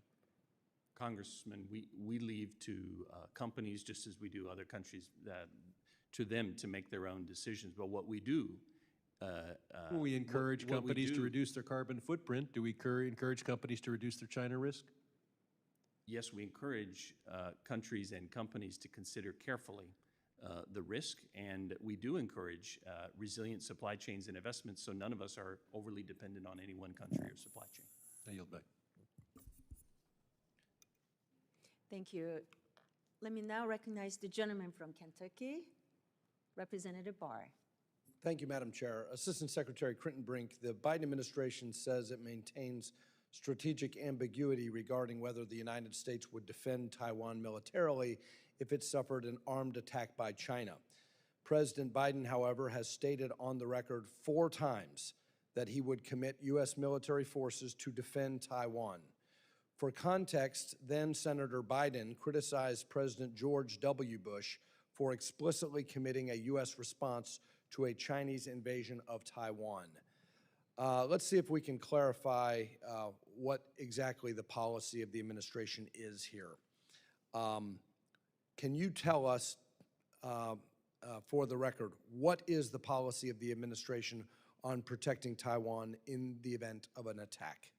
Congressman, we leave to companies, just as we do other countries, to them to make their own decisions. But what we do, we encourage what we companies to do- reduce their carbon footprint. Do we encourage companies to reduce their China risk? yes, we encourage countries and companies to consider carefully the risk, and we do encourage resilient supply chains and investments, so none of us are overly dependent on any one country or supply chain. I yield back. Thank you. Let me now recognize the gentleman from Kentucky, Representative Barr. Thank you, Madam Chair. Assistant Secretary Kritenbrink, the Biden administration says it maintains strategic ambiguity regarding whether the United States would defend Taiwan militarily if it suffered an armed attack by China. President Biden, however, has stated on the record 4 times that he would commit U.S. military forces to defend Taiwan. For context, then Senator Biden criticized President George W. Bush for explicitly committing a U.S. response to a Chinese invasion of Taiwan. Let's see if we can clarify what exactly the policy of the administration is here. Can you tell us, for the record, what is the policy of the administration on protecting Taiwan in the event of an attack?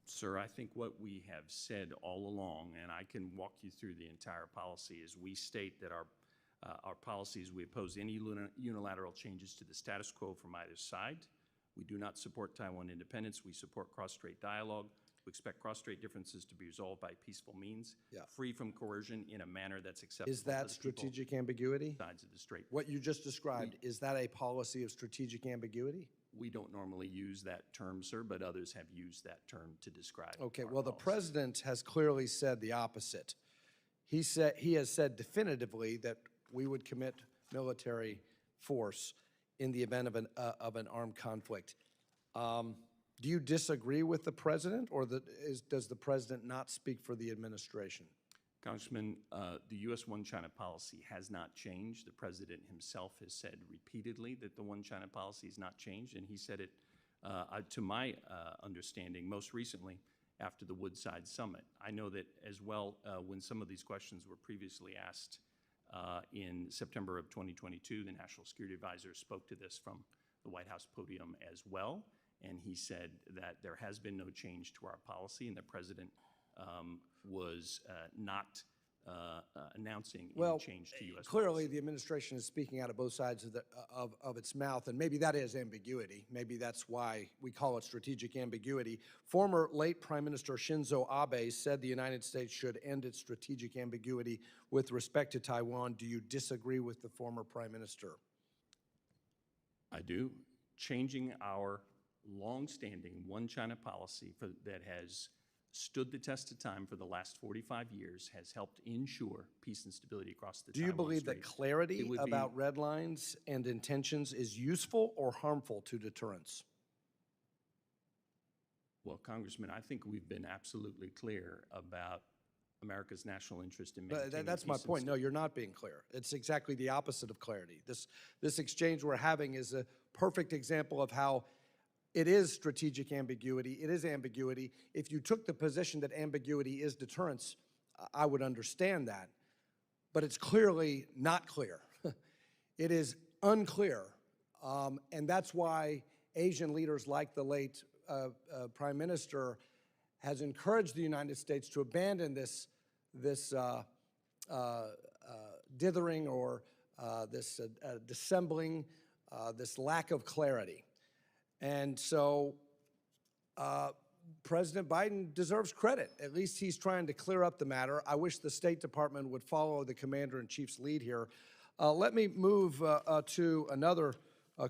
Sir, I think what we have said all along, and I can walk you through the entire policy, is we state that our policies, we oppose any unilateral changes to the status quo from either side. We do not support Taiwan independence. We support cross-strait dialogue. We expect cross-strait differences to be resolved by peaceful means, free from coercion in a manner that's acceptable. Is that strategic ambiguity? Sides of the strait. What you just described, is that a policy of strategic ambiguity? We don't normally use that term, sir, but others have used that term to describe. Okay, our well, the policy. president has clearly said the opposite. He has said definitively that we would commit military force in the event of an armed conflict. Do you disagree with the president, or does the president not speak for the administration? Congressman, the U.S. One China policy has not changed. The president himself has said repeatedly that the One China policy has not changed, and he said it, to my understanding, most recently after the Woodside Summit. I know that as well, when some of these questions were previously asked in September of 2022, the National Security Advisor spoke to this from the White House podium as well, and he said that there has been no change to our policy, and the president was not announcing any change to U.S. Clearly, policy. the administration is speaking out of both sides of its mouth, and maybe that is ambiguity. Maybe that's why we call it strategic ambiguity. Former late Prime Minister Shinzo Abe said the United States should end its strategic ambiguity with respect to Taiwan. Do you disagree with the former Prime Minister? I do. Changing our long-standing One China policy that has stood the test of time for the last 45 years has helped ensure peace and stability across the Do you Taiwan believe that Strait. clarity It would be- about red lines and intentions is useful or harmful to deterrence? Well, Congressman, I think we've been absolutely clear about America's national interest in maintaining But that's my peace and point. No, you're not being clear. It's exactly the opposite of clarity. This exchange we're having is a perfect example of how it is strategic ambiguity. It is ambiguity. If you took the position that ambiguity is deterrence, I would understand that. But it's clearly not clear. It is unclear. And that's why Asian leaders like the late Prime Minister has encouraged the United States to abandon this dithering or this dissembling, this lack of clarity. And so President Biden deserves credit. At least he's trying to clear up the matter. I wish the State Department would follow the Commander-in-Chief's lead here. Let me move to another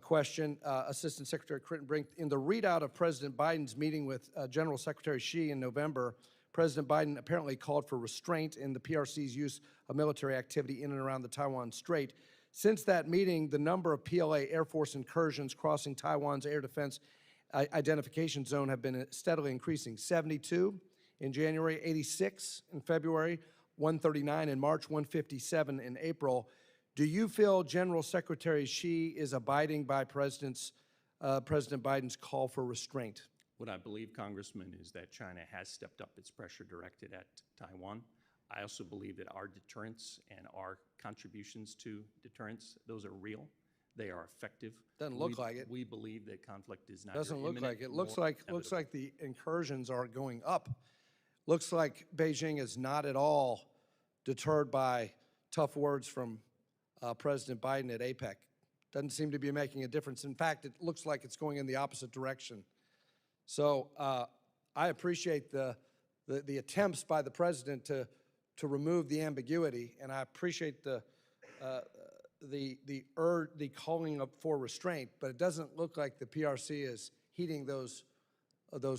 question. Assistant Secretary Kritenbrink, in the readout of President Biden's meeting with General Secretary Xi in November, President Biden apparently called for restraint in the PRC's use of military activity in and around the Taiwan Strait. Since that meeting, the number of PLA Air Force incursions crossing Taiwan's air defense identification zone have been steadily increasing. 72 in January, 86 in February, 139 in March, 157 in April. Do you feel General Secretary Xi is abiding by President Biden's call for restraint? What I believe, Congressman, is that China has stepped up its pressure directed at Taiwan. I also believe that our deterrence and our contributions to deterrence, those are real. They are effective. Doesn't look like it. We believe that conflict is not Doesn't look like it. Looks nor like the incursions are going up. Looks like Beijing is not at all deterred by tough words from President Biden at APEC. Doesn't seem to be making a difference. In fact, it looks like it's going in the opposite direction. So I appreciate the attempts by the president to remove the ambiguity, and I appreciate the calling up for restraint, but it doesn't look like the PRC is heeding those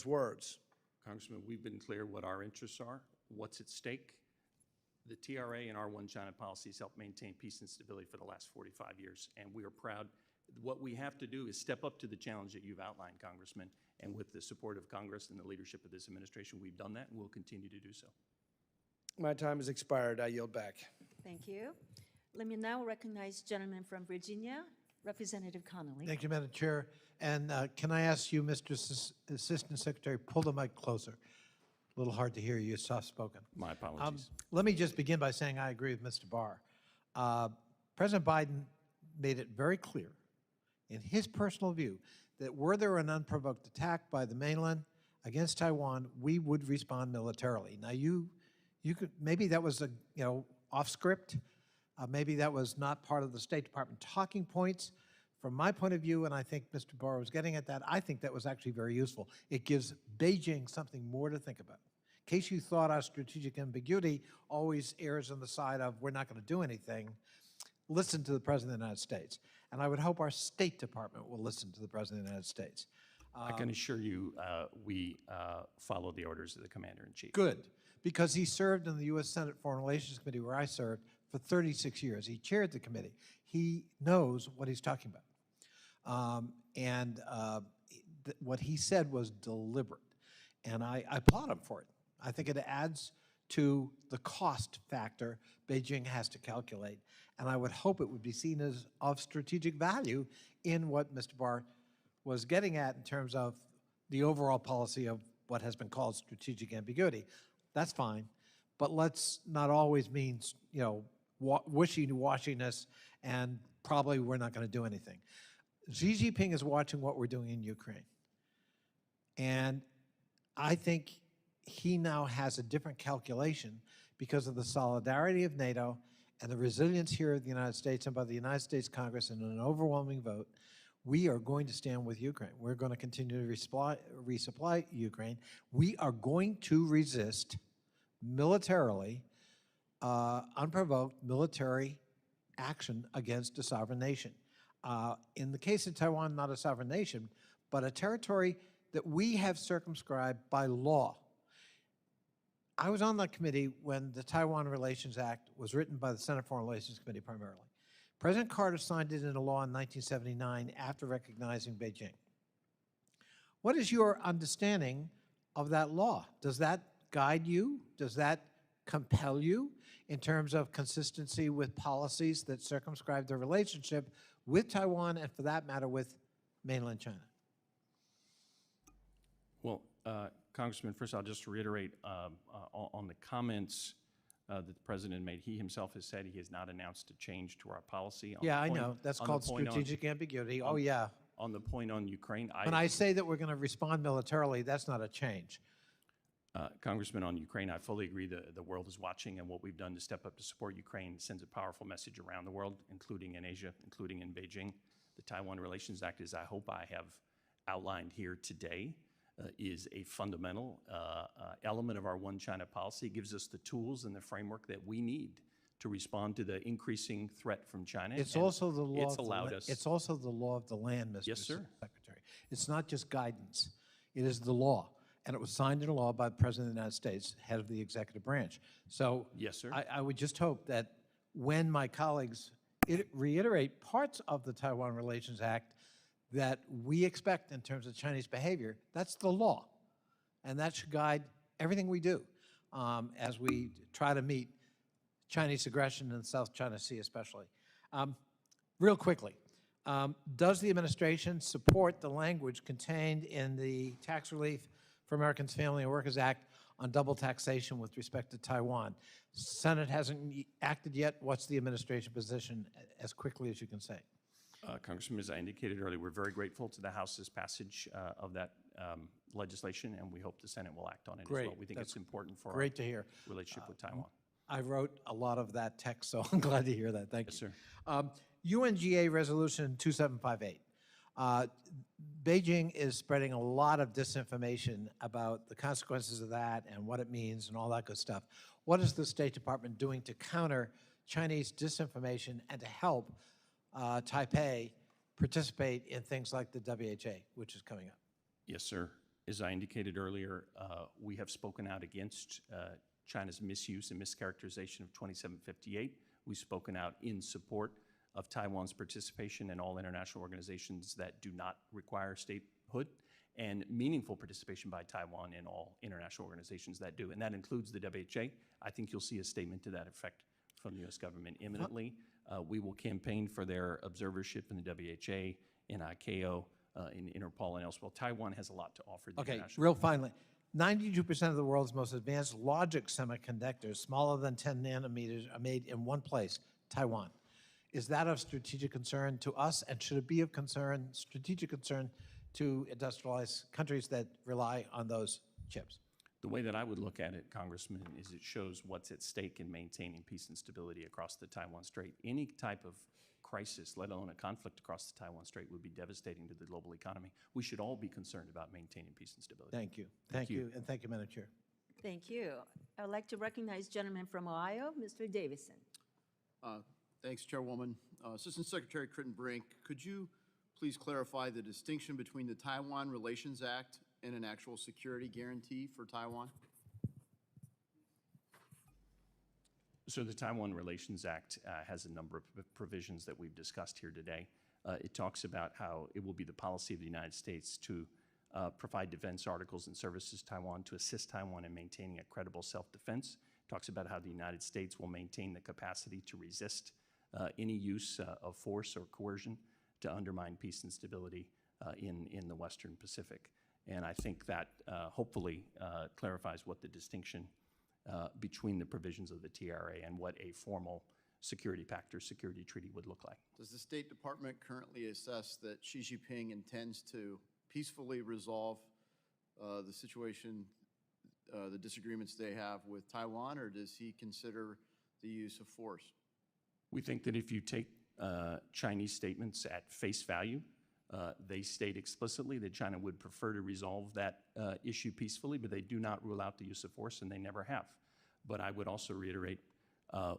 words. Congressman, we've been clear what our interests are, what's at stake. The TRA and our One China policies helped maintain peace and stability for the last 45 years, and we are proud. What we have to do is step up to the challenge that you've outlined, Congressman, and with the support of Congress and the leadership of this administration, we've done that and we'll continue to do so. My time has expired. I yield back. Thank you. Let me now recognize gentleman from Virginia, Representative Connolly. Thank you, Madam Chair. And can I ask you, Mr. Assistant Secretary, pull the mic closer. A little hard to hear you, soft-spoken. My apologies. Let me just begin by saying I agree with Mr. Barr. President Biden made it very clear in his personal view that were there an unprovoked attack by the mainland against Taiwan, we would respond militarily. Now, you could, maybe that was off script. Maybe that was not part of the State Department talking points. From my point of view, and I think Mr. Barr was getting at that, I think that was actually very useful. It gives Beijing something more to think about. In case you thought our strategic ambiguity always errs on the side of we're not going to do anything, listen to the President of the United States. And I would hope our State Department will listen to the President of the United States. I can assure you we follow the orders of the Commander-in-Chief. Good, because he served in the U.S. Senate Foreign Relations Committee where I served for 36 years. He chaired the committee. He knows what he's talking about. What he said was deliberate, and I applaud him for it. I think it adds to the cost factor Beijing has to calculate, and I would hope it would be seen as of strategic value in what Mr. Barr was getting at in terms of the overall policy of what has been called strategic ambiguity. That's fine, but let's not always mean, wishy-washiness and probably we're not going to do anything. Xi Jinping is watching what we're doing in Ukraine. And I think he now has a different calculation because of the solidarity of NATO and the resilience here of the United States and by the United States Congress in an overwhelming vote. We are going to stand with Ukraine. We're going to continue to resupply Ukraine. We are going to resist militarily, unprovoked military action against a sovereign nation. In the case of Taiwan, not a sovereign nation, but a territory that we have circumscribed by law. I was on that committee when the Taiwan Relations Act was written by the Senate Foreign Relations Committee primarily. President Carter signed it into law in 1979 after recognizing Beijing. What is your understanding of that law? Does that guide you? Does that compel you in terms of consistency with policies that circumscribe the relationship with Taiwan and, for that matter, with mainland China? Well, Congressman, first I'll just reiterate on the comments that the President made. He himself has said he has not announced a change to our policy. Yeah, I know. That's called strategic ambiguity. Oh, yeah. On the point on Ukraine, when I say that we're going to respond militarily, that's not a change. Congressman, on Ukraine, I fully agree the world is watching, and what we've done to step up to support Ukraine sends a powerful message around the world, including in Asia, including in Beijing. The Taiwan Relations Act, as I hope I have outlined here today, is a fundamental element of our One China policy. It gives us the tools and the framework that we need to respond to the increasing threat from China. It's and also the law. It's allowed us. It's also the law of the land, Mr. Yes, sir. Secretary. It's not just guidance. It is the law, and it was signed into law by the President of the United States, head of the executive branch. So, Yes, sir. I would just hope that when my colleagues reiterate parts of the Taiwan Relations Act that we expect in terms of Chinese behavior, that's the law, and that should guide everything we do as we try to meet Chinese aggression in the South China Sea especially. Real quickly, does the administration support the language contained in the Tax Relief for Americans, Family and Workers Act on double taxation with respect to Taiwan? Senate hasn't acted yet. What's the administration position as quickly as you can say? Congressman, as I indicated earlier, we're very grateful to the House's passage of that legislation, and we hope the Senate will act on it as Great. well. We think That's it's important for great our to hear. relationship with Taiwan. I wrote a lot of that text, so I'm glad to hear that. Thank Yes, you. sir. UNGA Resolution 2758. Beijing is spreading a lot of disinformation about the consequences of that and what it means and all that good stuff. What is the State Department doing to counter Chinese disinformation and to help Taipei participate in things like the WHA, which is coming up? Yes, sir. As I indicated earlier, we have spoken out against China's misuse and mischaracterization of 2758. We've spoken out in support of Taiwan's participation in all international organizations that do not require statehood, and meaningful participation by Taiwan in all international organizations that do, and that includes the WHA. I think you'll see a statement to that effect from the U.S. government imminently. We will campaign for their observership in the WHA, in ICAO, in Interpol, and elsewhere. Taiwan has a lot to offer the Okay, international. real finally, 92% of the world's most advanced logic semiconductors, smaller than 10 nanometers, are made in one place, Taiwan. Is that of strategic concern to us, and should it be of concern, strategic concern, to industrialized countries that rely on those chips? The way that I would look at it, Congressman, is it shows what's at stake in maintaining peace and stability across the Taiwan Strait. Any type of crisis, let alone a conflict across the Taiwan Strait, would be devastating to the global economy. We should all be concerned about maintaining peace and stability. Thank you. Thank you, and thank you, Madam Chair. Thank you. I'd like to recognize gentleman from Ohio, Mr. Davison. Thanks, Chairwoman. Assistant Secretary Kritenbrink, could you please clarify the distinction between the Taiwan Relations Act and an actual security guarantee for Taiwan? So the Taiwan Relations Act has a number of provisions that we've discussed here today. It talks about how it will be the policy of the United States to provide defense articles and services to Taiwan to assist Taiwan in maintaining a credible self-defense. It talks about how the United States will maintain the capacity to resist any use of force or coercion to undermine peace and stability in the Western Pacific. And I think that hopefully clarifies what the distinction between the provisions of the TRA and what a formal security pact or security treaty would look like. Does the State Department currently assess that Xi Jinping intends to peacefully resolve the situation, the disagreements they have with Taiwan, or does he consider the use of force? We think that if you take Chinese statements at face value, they state explicitly that China would prefer to resolve that issue peacefully, but they do not rule out the use of force, and they never have. But I would also reiterate,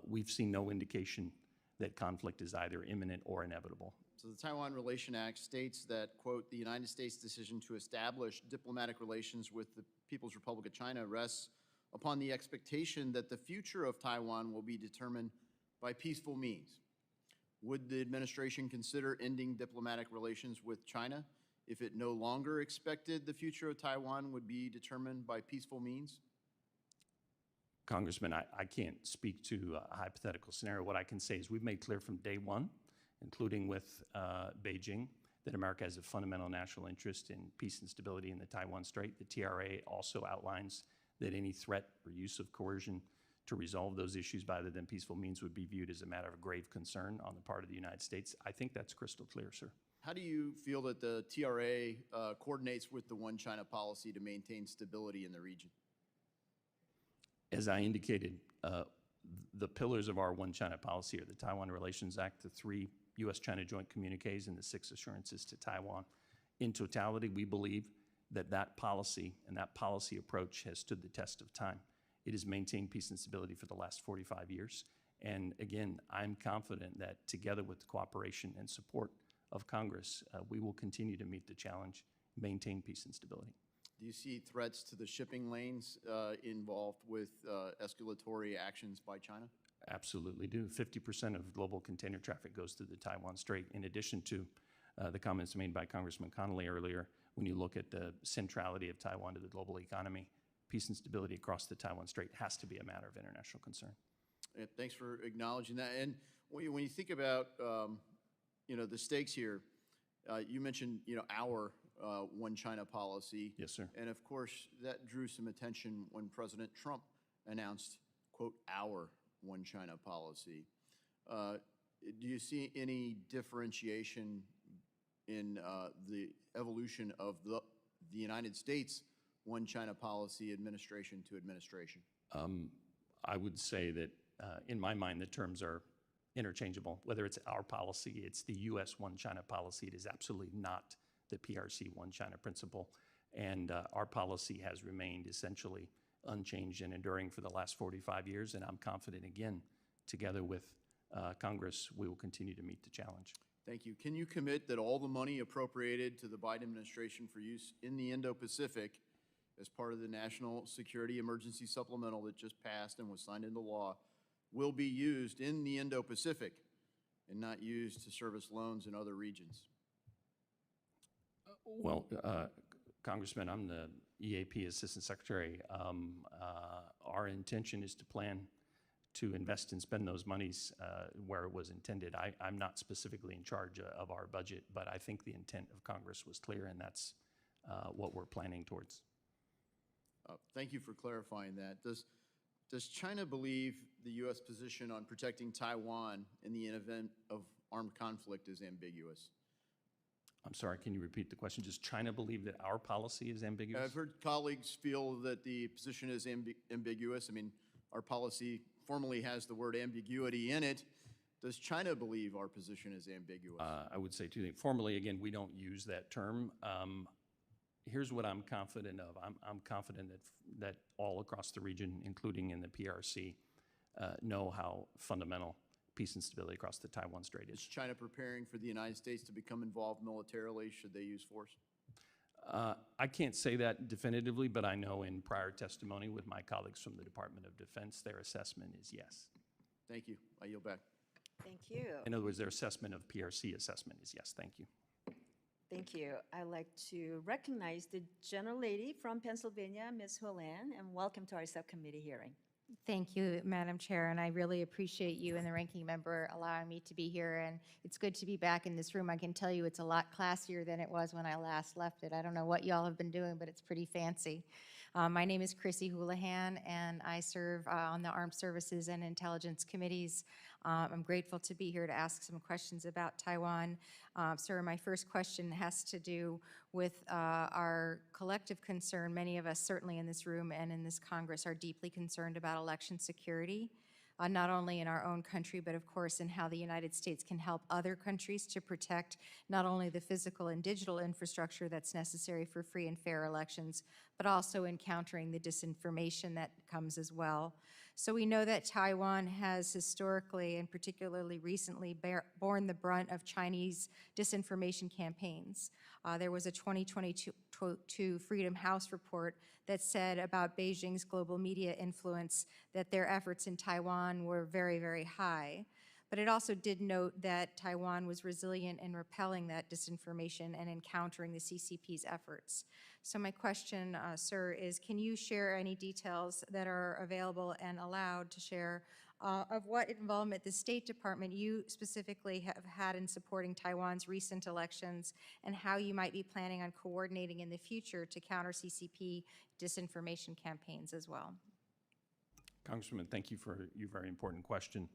we've seen no indication that conflict is either imminent or inevitable. So the Taiwan Relation Act states that, quote, the United States' decision to establish diplomatic relations with the People's Republic of China rests upon the expectation that the future of Taiwan will be determined by peaceful means. Would the administration consider ending diplomatic relations with China if it no longer expected the future of Taiwan would be determined by peaceful means? Congressman, I can't speak to a hypothetical scenario. What I can say is we've made clear from day one, including with Beijing, that America has a fundamental national interest in peace and stability in the Taiwan Strait. The TRA also outlines that any threat or use of coercion to resolve those issues by other than peaceful means would be viewed as a matter of grave concern on the part of the United States. I think that's crystal clear, sir. How do you feel that the TRA coordinates with the One China policy to maintain stability in the region? As I indicated, the pillars of our One China policy are the Taiwan Relations Act, the 3 U.S.-China joint communiques, and the 6 assurances to Taiwan. In totality, we believe that policy and that policy approach has stood the test of time. It has maintained peace and stability for the last 45 years. And again, I'm confident that together with the cooperation and support of Congress, we will continue to meet the challenge, maintain peace and stability. Do you see threats to the shipping lanes involved with escalatory actions by China? Absolutely do. 50% of global container traffic goes through the Taiwan Strait, in addition to the comments made by Congressman Connolly earlier. When you look at the centrality of Taiwan to the global economy, peace and stability across the Taiwan Strait has to be a matter of international concern. Thanks for acknowledging that. And when you think about, the stakes here, you mentioned, our one China policy. Yes, sir. And of course, that drew some attention when President Trump announced, quote, our one China policy. Do you see any differentiation in the evolution of the United States one China policy, administration to administration? I would say that in my mind, the terms are interchangeable. Whether it's our policy, it's the U.S. one China policy. It is absolutely not the PRC one China principle. And our policy has remained essentially unchanged and enduring for the last 45 years. And I'm confident, again, together with Congress, we will continue to meet the challenge. Thank you. Can you commit that all the money appropriated to the Biden administration for use in the Indo-Pacific as part of the National Security Emergency Supplemental that just passed and was signed into law will be used in the Indo-Pacific and not used to service loans in other regions? Well, Congressman, I'm the EAP Assistant Secretary. Our intention is to plan to invest and spend those monies where it was intended. I'm not specifically in charge of our budget, but I think the intent of Congress was clear, and that's what we're planning towards. Thank you for clarifying that. Does China believe the U.S. position on protecting Taiwan in the event of armed conflict is ambiguous? I'm sorry, can you repeat the question? Does China believe that our policy is ambiguous? I've heard colleagues feel that the position is ambiguous. I mean, our policy formally has the word ambiguity in it. Does China believe our position is ambiguous? I would say two things. Formally, again, we don't use that term. Here's what I'm confident of. I'm confident that all across the region, including in the PRC, know how fundamental peace and stability across the Taiwan Strait Is is. China preparing for the United States to become involved militarily should they use force? I can't say that definitively, but I know in prior testimony with my colleagues from the Department of Defense, their assessment is yes. Thank you. I yield back. Thank you. In other words, their assessment of PRC assessment is yes. Thank you. Thank you. I'd like to recognize the gentlelady from Pennsylvania, Ms. Hulan, and welcome to our subcommittee hearing. Thank you, Madam Chair, and I really appreciate you and the ranking member allowing me to be here, and it's good to be back in this room. I can tell you it's a lot classier than it was when I last left it. I don't know what y'all have been doing, but it's pretty fancy. My name is Chrissy Houlihan, and I serve on the Armed Services and Intelligence Committees. I'm grateful to be here to ask some questions about Taiwan. Sir, my first question has to do with our collective concern. Many of us, certainly in this room and in this Congress, are deeply concerned about election security, not only in our own country, but of course in how the United States can help other countries to protect not only the physical and digital infrastructure that's necessary for free and fair elections, but also in countering the disinformation that comes as well. So we know that Taiwan has historically and particularly recently borne the brunt of Chinese disinformation campaigns. There was a 2022 Freedom House report that said about Beijing's global media influence that their efforts in Taiwan were very, very high. But it also did note that Taiwan was resilient in repelling that disinformation and in countering the CCP's efforts. So my question, sir, is can you share any details that are available and allowed to share of what involvement the State Department, you specifically have had in supporting Taiwan's recent elections, and how you might be planning on coordinating in the future to counter CCP disinformation campaigns as well? Congressman, thank you for your very important question.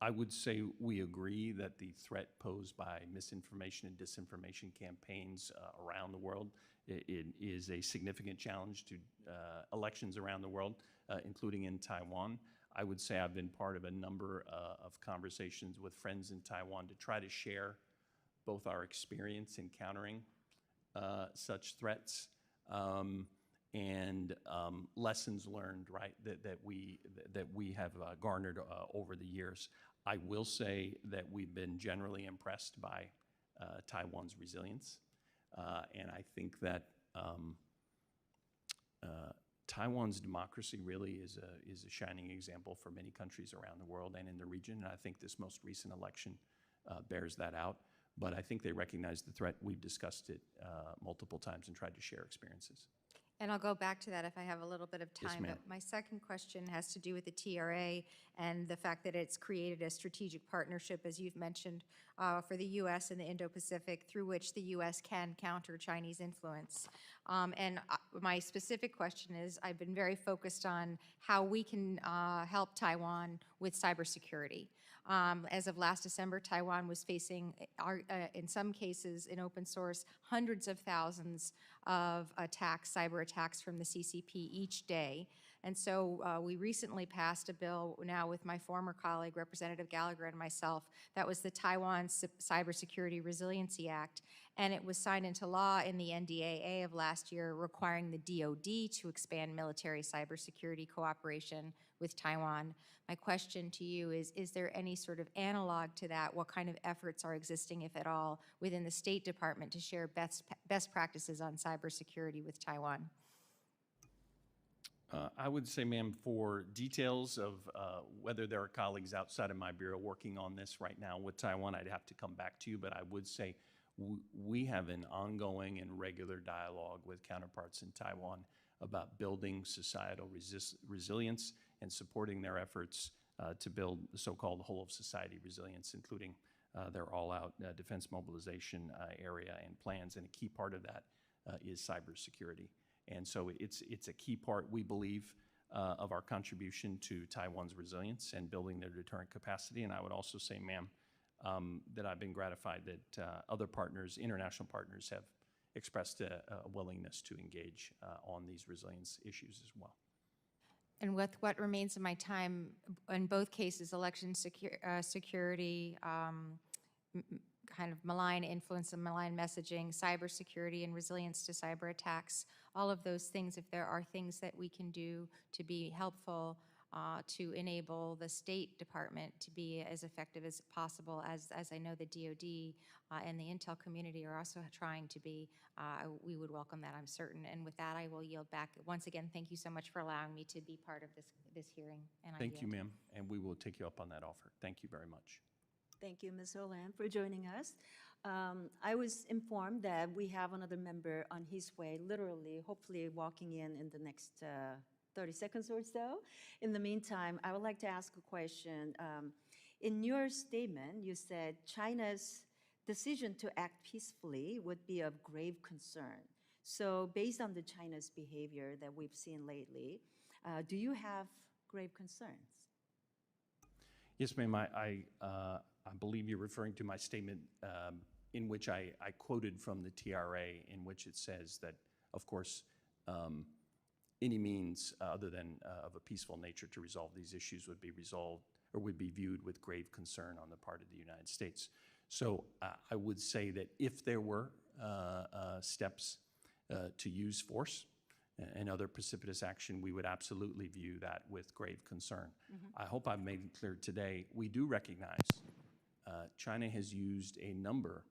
I would say we agree that the threat posed by misinformation and disinformation campaigns around the world it is a significant challenge to elections around the world, including in Taiwan. I would say I've been part of a number of conversations with friends in Taiwan to try to share both our experience in countering such threats, and lessons learned, right, that we have garnered over the years. I will say that we've been generally impressed by Taiwan's resilience, and I think that Taiwan's democracy really is a shining example for many countries around the world and in the region, and I think this most recent election bears that out. But I think they recognize the threat. We've discussed it multiple times and tried to share experiences. And I'll go back to that if I have a little bit of Yes, time. ma'am. But my second question has to do with the TRA and the fact that it's created a strategic partnership, as you've mentioned, for the U.S. and the Indo-Pacific, through which the U.S. can counter Chinese influence. My specific question is, I've been very focused on how we can help Taiwan with cybersecurity. As of last December, Taiwan was facing, in some cases in open source, hundreds of thousands of attacks, cyber attacks from the CCP each day. And so we recently passed a bill now with my former colleague, Representative Gallagher, and myself. That was the Taiwan Cybersecurity Resiliency Act. And it was signed into law in the NDAA of last year, requiring the DoD to expand military cybersecurity cooperation with Taiwan. My question to you is there any sort of analog to that? What kind of efforts are existing, if at all, within the State Department to share best practices on cybersecurity with Taiwan? I would say, ma'am, for details of whether there are colleagues outside of my bureau working on this right now with Taiwan, I'd have to come back to you, but I would say we have an ongoing and regular dialogue with counterparts in Taiwan about building societal resilience and supporting their efforts to build the so-called whole-of-society resilience, including their all-out defense mobilization area and plans, and a key part of that is cybersecurity. And so it's a key part, we believe, of our contribution to Taiwan's resilience and building their deterrent capacity. And I would also say, ma'am, that I've been gratified that other partners, international partners, have expressed a willingness to engage on these resilience issues as well. And with what remains of my time, in both cases, election security, kind of malign influence and malign messaging, cybersecurity and resilience to cyber attacks, all of those things, if there are things that we can do to be helpful to enable the State Department to be as effective as possible, as I know the DoD and the intel community are also trying to be, we would welcome that, I'm certain. And with that, I will yield back. Once again, thank you so much for allowing me to be part of this hearing. And Thank you, ma'am, and we will take you up on that offer. Thank you very much. Thank you, Ms. Olan, for joining us. I was informed that we have another member on his way, literally, hopefully walking in the next 30 seconds or so. In the meantime, I would like to ask a question. In your statement, you said China's decision to act peacefully would be of grave concern. So based on the China's behavior that we've seen lately, do you have grave concerns? Yes, ma'am. I believe you're referring to my statement in which I quoted from the TRA, in which it says that, of course, any means other than of a peaceful nature to resolve these issues would be resolved or would be viewed with grave concern on the part of the United States. So I would say that if there were steps to use force and other precipitous action, we would absolutely view that with grave concern. I hope I've made it clear today, we do recognize China has used a number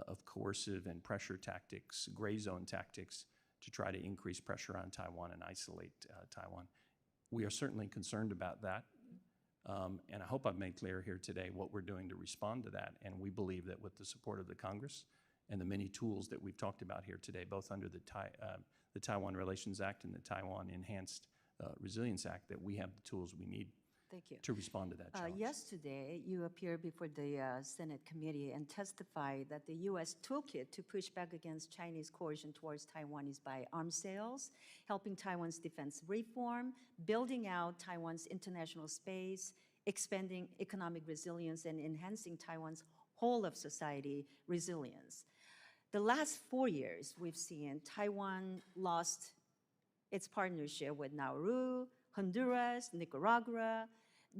of coercive and pressure tactics, gray zone tactics, to try to increase pressure on Taiwan and isolate Taiwan. We are certainly concerned about that, and I hope I've made clear here today what we're doing to respond to that, and we believe that with the support of the Congress and the many tools that we've talked about here today, both under the Taiwan Relations Act and the Taiwan Enhanced Resilience Act, that we have the tools we need Thank you. to respond to that challenge. Yesterday, you appeared before the Senate committee and testified that the U.S. toolkit to push back against Chinese coercion towards Taiwan is by arms sales, helping Taiwan's defense reform, building out Taiwan's international space, expanding economic resilience, and enhancing Taiwan's whole-of-society resilience. The last 4 years, we've seen Taiwan lost its partnership with Nauru, Honduras, Nicaragua,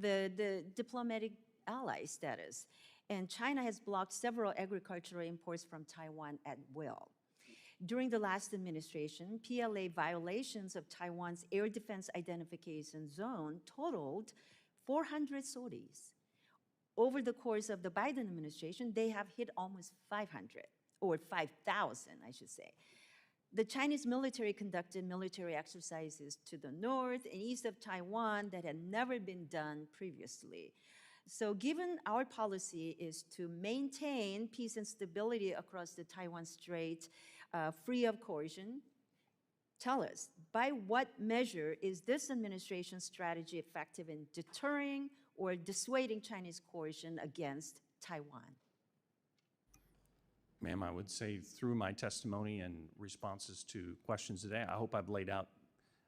the diplomatic ally status. And China has blocked several agricultural imports from Taiwan at will. During the last administration, PLA violations of Taiwan's air defense identification zone totaled 400 sorties. Over the course of the Biden administration, they have hit almost 500, or 5,000, I should say. The Chinese military conducted military exercises to the north and east of Taiwan that had never been done previously. So given our policy is to maintain peace and stability across the Taiwan Strait, free of coercion, tell us, by what measure is this administration's strategy effective in deterring or dissuading Chinese coercion against Taiwan? Ma'am, I would say through my testimony and responses to questions today, I hope I've laid out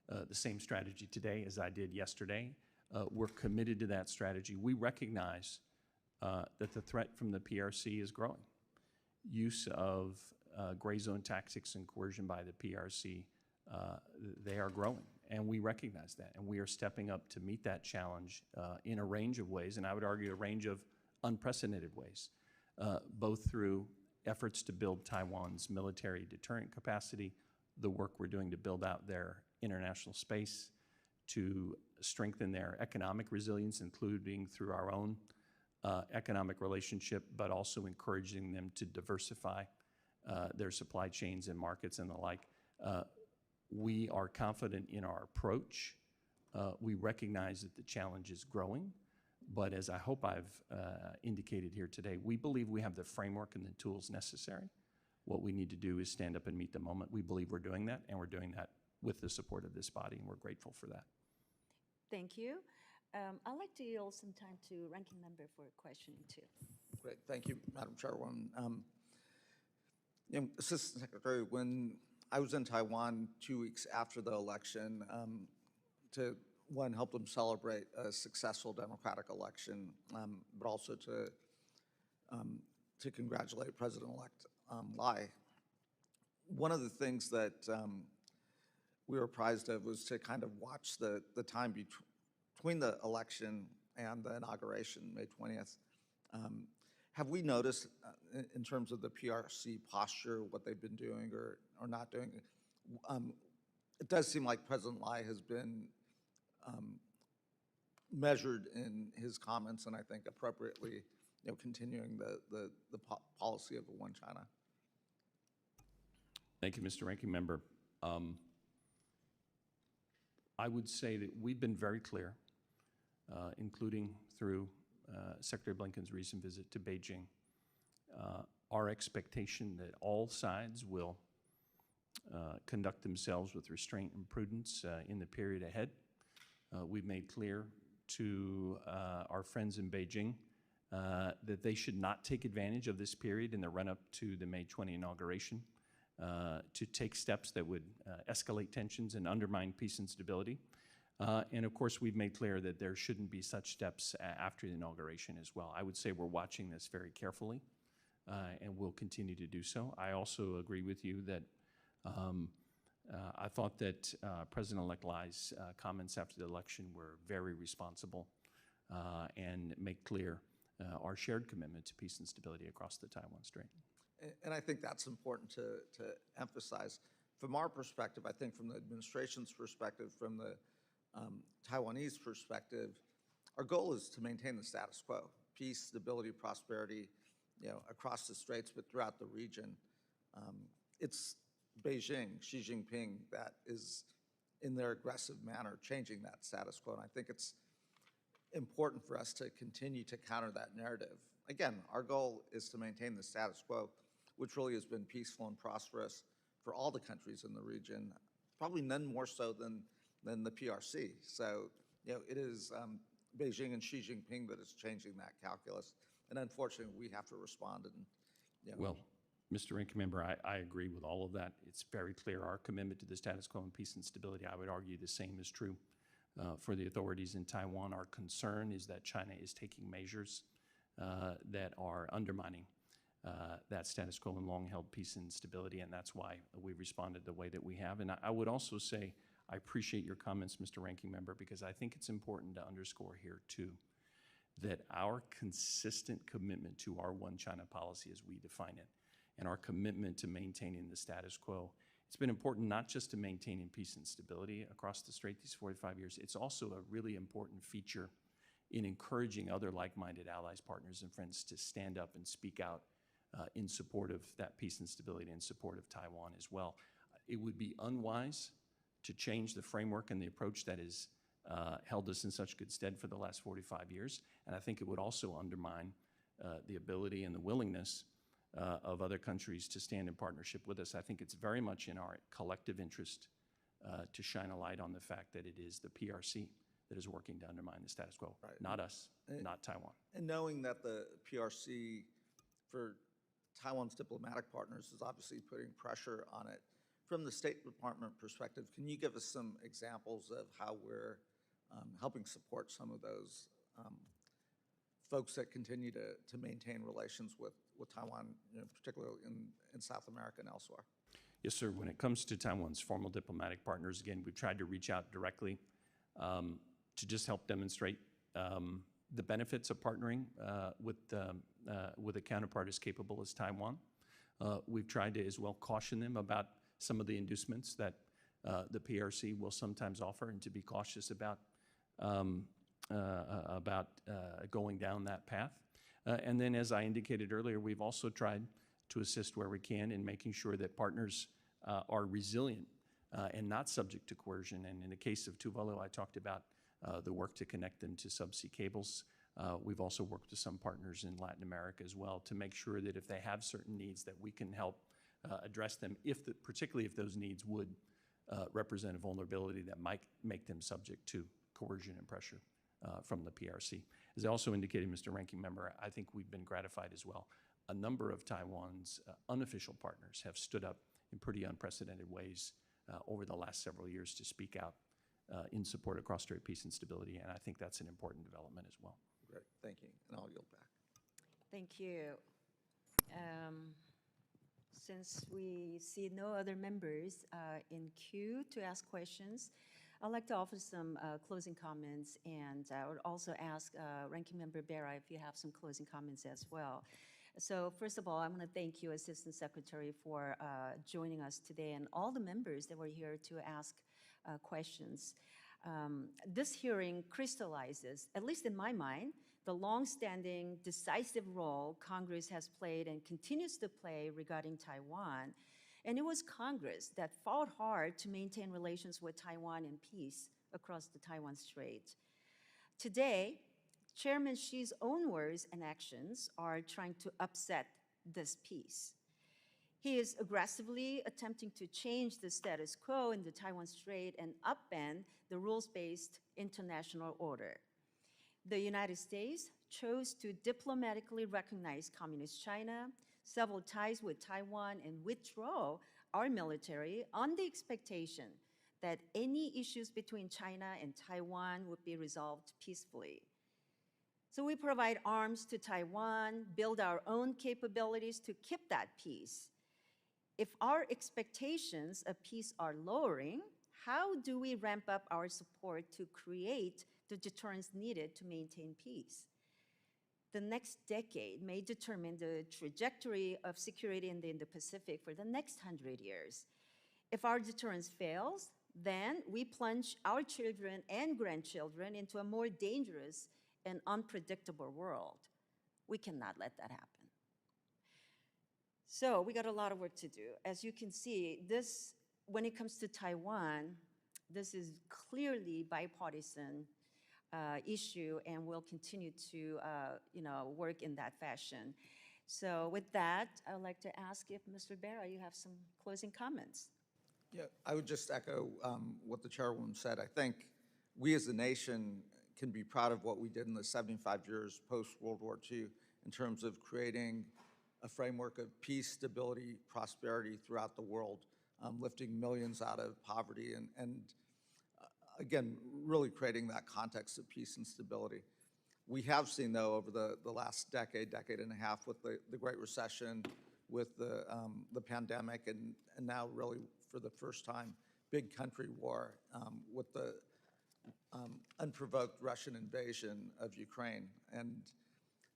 the same strategy today as I did yesterday. We're committed to that strategy. We recognize that the threat from the PRC is growing. Use of gray zone tactics and coercion by the PRC, they are growing, and we recognize that, and we are stepping up to meet that challenge in a range of ways, and I would argue a range of unprecedented ways, both through efforts to build Taiwan's military deterrent capacity, the work we're doing to build out their international space, to strengthen their economic resilience, including through our own economic relationship, but also encouraging them to diversify their supply chains and markets and the like. We are confident in our approach. We recognize that the challenge is growing, but as I hope I've indicated here today, we believe we have the framework and the tools necessary. What we need to do is stand up and meet the moment. We believe we're doing that, and we're doing that with the support of this body, and we're grateful for that. Thank you. I'd like to yield some time to Ranking Member for a question too. Great, thank you, Madam Chairwoman. Assistant Secretary, when I was in Taiwan 2 weeks after the election to, one, help them celebrate a successful democratic election, but also to congratulate President-elect Lai. One of the things that we were apprised of was to kind of watch the time between the election and the inauguration, May 20th. Have we noticed in terms of the PRC posture, what they've been doing or not doing? It does seem like President Lai has been measured in his comments, and I think appropriately, continuing the policy of the one China. Thank you, Mr. Ranking Member. I would say that we've been very clear, including through Secretary Blinken's recent visit to Beijing, our expectation that all sides will conduct themselves with restraint and prudence in the period ahead. We've made clear to our friends in Beijing that they should not take advantage of this period in the run-up to the May 20 inauguration to take steps that would escalate tensions and undermine peace and stability. And of course, we've made clear that there shouldn't be such steps after the inauguration as well. I would say we're watching this very carefully, and we'll continue to do so. I also agree with you that I thought that President-elect Lai's comments after the election were very responsible and make clear our shared commitment to peace and stability across the Taiwan Strait. And I think that's important to emphasize. From our perspective, I think from the administration's perspective, from the Taiwanese perspective, our goal is to maintain the status quo, peace, stability, prosperity, across the straits, but throughout the region. It's Beijing, Xi Jinping, that is, in their aggressive manner, changing that status quo. And I think it's important for us to continue to counter that narrative. Again, our goal is to maintain the status quo, which really has been peaceful and prosperous for all the countries in the region, probably none more so than the PRC. So, it is Beijing and Xi Jinping that is changing that calculus. And unfortunately, we have to respond. And, Well, Mr. Ranking Member, I agree with all of that. It's very clear our commitment to the status quo and peace and stability. I would argue the same is true for the authorities in Taiwan. Our concern is that China is taking measures that are undermining that status quo and long-held peace and stability, and that's why we responded the way that we have. And I would also say I appreciate your comments, Mr. Ranking Member, because I think it's important to underscore here, too, that our consistent commitment to our one China policy as we define it and our commitment to maintaining the status quo. It's been important not just to maintaining peace and stability across the strait these 45 years, it's also a really important feature in encouraging other like-minded allies, partners, and friends to stand up and speak out in support of that peace and stability, in support of Taiwan as well. It would be unwise to change the framework and the approach that has held us in such good stead for the last 45 years, and I think it would also undermine the ability and the willingness of other countries to stand in partnership with us. I think it's very much in our collective interest to shine a light on the fact that it is the PRC that is working to undermine the status quo, not us, not Taiwan. And knowing that the PRC, for Taiwan's diplomatic partners, is obviously putting pressure on it. From the State Department perspective, can you give us some examples of how we're helping support some of those folks that continue to maintain relations with Taiwan, particularly in South America and elsewhere? Yes, sir. When it comes to Taiwan's formal diplomatic partners, again, we've tried to reach out directly to just help demonstrate the benefits of partnering with a counterpart as capable as Taiwan. We've tried to as well caution them about some of the inducements that the PRC will sometimes offer, and to be cautious about going down that path. And then, as I indicated earlier, we've also tried to assist where we can in making sure that partners are resilient and not subject to coercion. And in the case of Tuvalu, I talked about the work to connect them to subsea cables. We've also worked with some partners in Latin America as well to make sure that if they have certain needs, that we can help address them, particularly if those needs would represent a vulnerability that might make them subject to coercion and pressure from the PRC. As I also indicated, Mr. Ranking Member, I think we've been gratified as well. A number of Taiwan's unofficial partners have stood up in pretty unprecedented ways over the last several years to speak out in support of cross-strait peace and stability, and I think that's an important development as well. Great, thank you, and I'll yield back. Thank you. Since we see no other members in queue to ask questions, I'd like to offer some closing comments, and I would also ask Ranking Member Bera if you have some closing comments as well. So first of all, I want to thank you, Assistant Secretary, for joining us today, and all the members that were here to ask questions. This hearing crystallizes, at least in my mind, the long-standing decisive role Congress has played and continues to play regarding Taiwan. And it was Congress that fought hard to maintain relations with Taiwan in peace across the Taiwan Strait. Today, Chairman Xi's own words and actions are trying to upset this peace. He is aggressively attempting to change the status quo in the Taiwan Strait and upend the rules-based international order. The United States chose to diplomatically recognize Communist China, sever ties with Taiwan, and withdraw our military on the expectation that any issues between China and Taiwan would be resolved peacefully. So we provide arms to Taiwan, build our own capabilities to keep that peace. If our expectations of peace are lowering, how do we ramp up our support to create the deterrence needed to maintain peace? The next decade may determine the trajectory of security in the Indo-Pacific for the next 100 years. If our deterrence fails, then we plunge our children and grandchildren into a more dangerous and unpredictable world. We cannot let that happen. So we got a lot of work to do. As you can see, this, when it comes to Taiwan, this is clearly bipartisan issue, and we'll continue to work in that fashion. So with that, I'd like to ask if Mr. Bera, you have some closing comments. Yeah, I would just echo what the chairwoman said. I think we as a nation can be proud of what we did in the 75 years post-World War II in terms of creating a framework of peace, stability, prosperity throughout the world, lifting millions out of poverty, and again, really creating that context of peace and stability. We have seen, though, over the last decade and a half with the Great Recession, with the pandemic, and now really for the first time, big country war with the unprovoked Russian invasion of Ukraine. And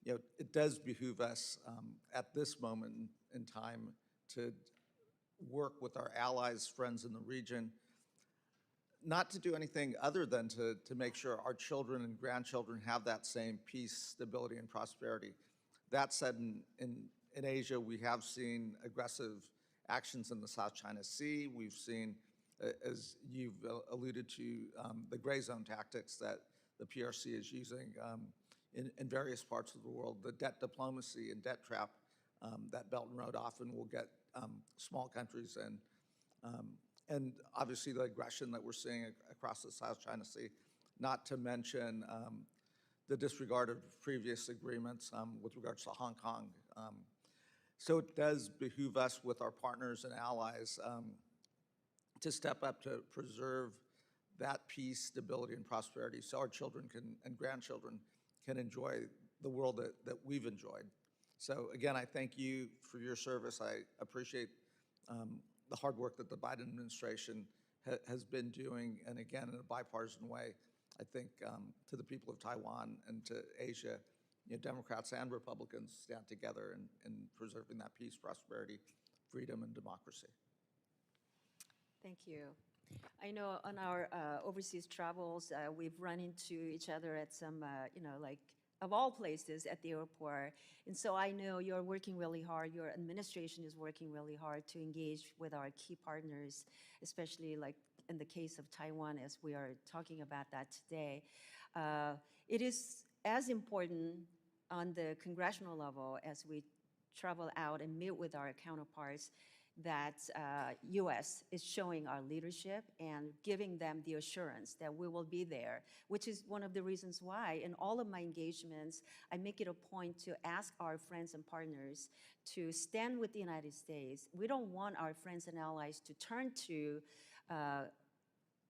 it does behoove us at this moment in time to work with our allies, friends in the region, not to do anything other than to make sure our children and grandchildren have that same peace, stability, and prosperity. That said, in Asia, we have seen aggressive actions in the South China Sea. We've seen, as you've alluded to, the gray zone tactics that the PRC is using in various parts of the world. The debt diplomacy and debt trap that Belt and Road often will get small countries in. And obviously the aggression that we're seeing across the South China Sea, not to mention the disregard of previous agreements with regards to Hong Kong. So it does behoove us with our partners and allies to step up to preserve that peace, stability, and prosperity so our children and grandchildren can enjoy the world that we've enjoyed. So again, I thank you for your service. I appreciate the hard work that the Biden administration has been doing, and again, in a bipartisan way, I think to the people of Taiwan and to Asia, Democrats and Republicans stand together in preserving that peace, prosperity, freedom, and democracy. Thank you. I know on our overseas travels, we've run into each other at some, like, of all places, at the airport. And so I know you're working really hard, your administration is working really hard to engage with our key partners, especially like in the case of Taiwan, as we are talking about that today. It is as important on the congressional level as we travel out and meet with our counterparts that U.S. is showing our leadership and giving them the assurance that we will be there, which is one of the reasons why in all of my engagements, I make it a point to ask our friends and partners to stand with the United States. We don't want our friends and allies to turn to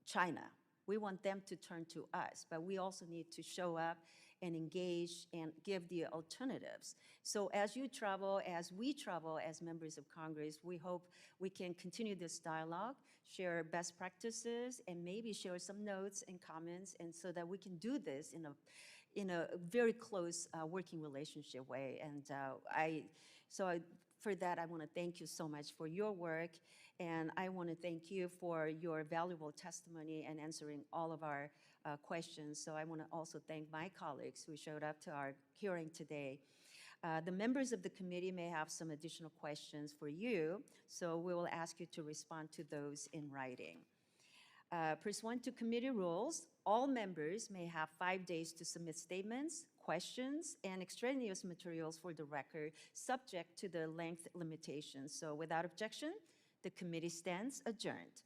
China. We want them to turn to us, but we also need to show up and engage and give the alternatives. So as you travel, as we travel as members of Congress, we hope we can continue this dialogue, share best practices, and maybe share some notes and comments, and so that we can do this in a very close working relationship way. And for that, I want to thank you so much for your work, and I want to thank you for your valuable testimony and answering all of our questions. So I want to also thank my colleagues who showed up to our hearing today. The members of the committee may have some additional questions for you, so we will ask you to respond to those in writing. Pursuant to committee rules, all members may have 5 days to submit statements, questions, and extraneous materials for the record, subject to the length limitations. So without objection, the committee stands adjourned.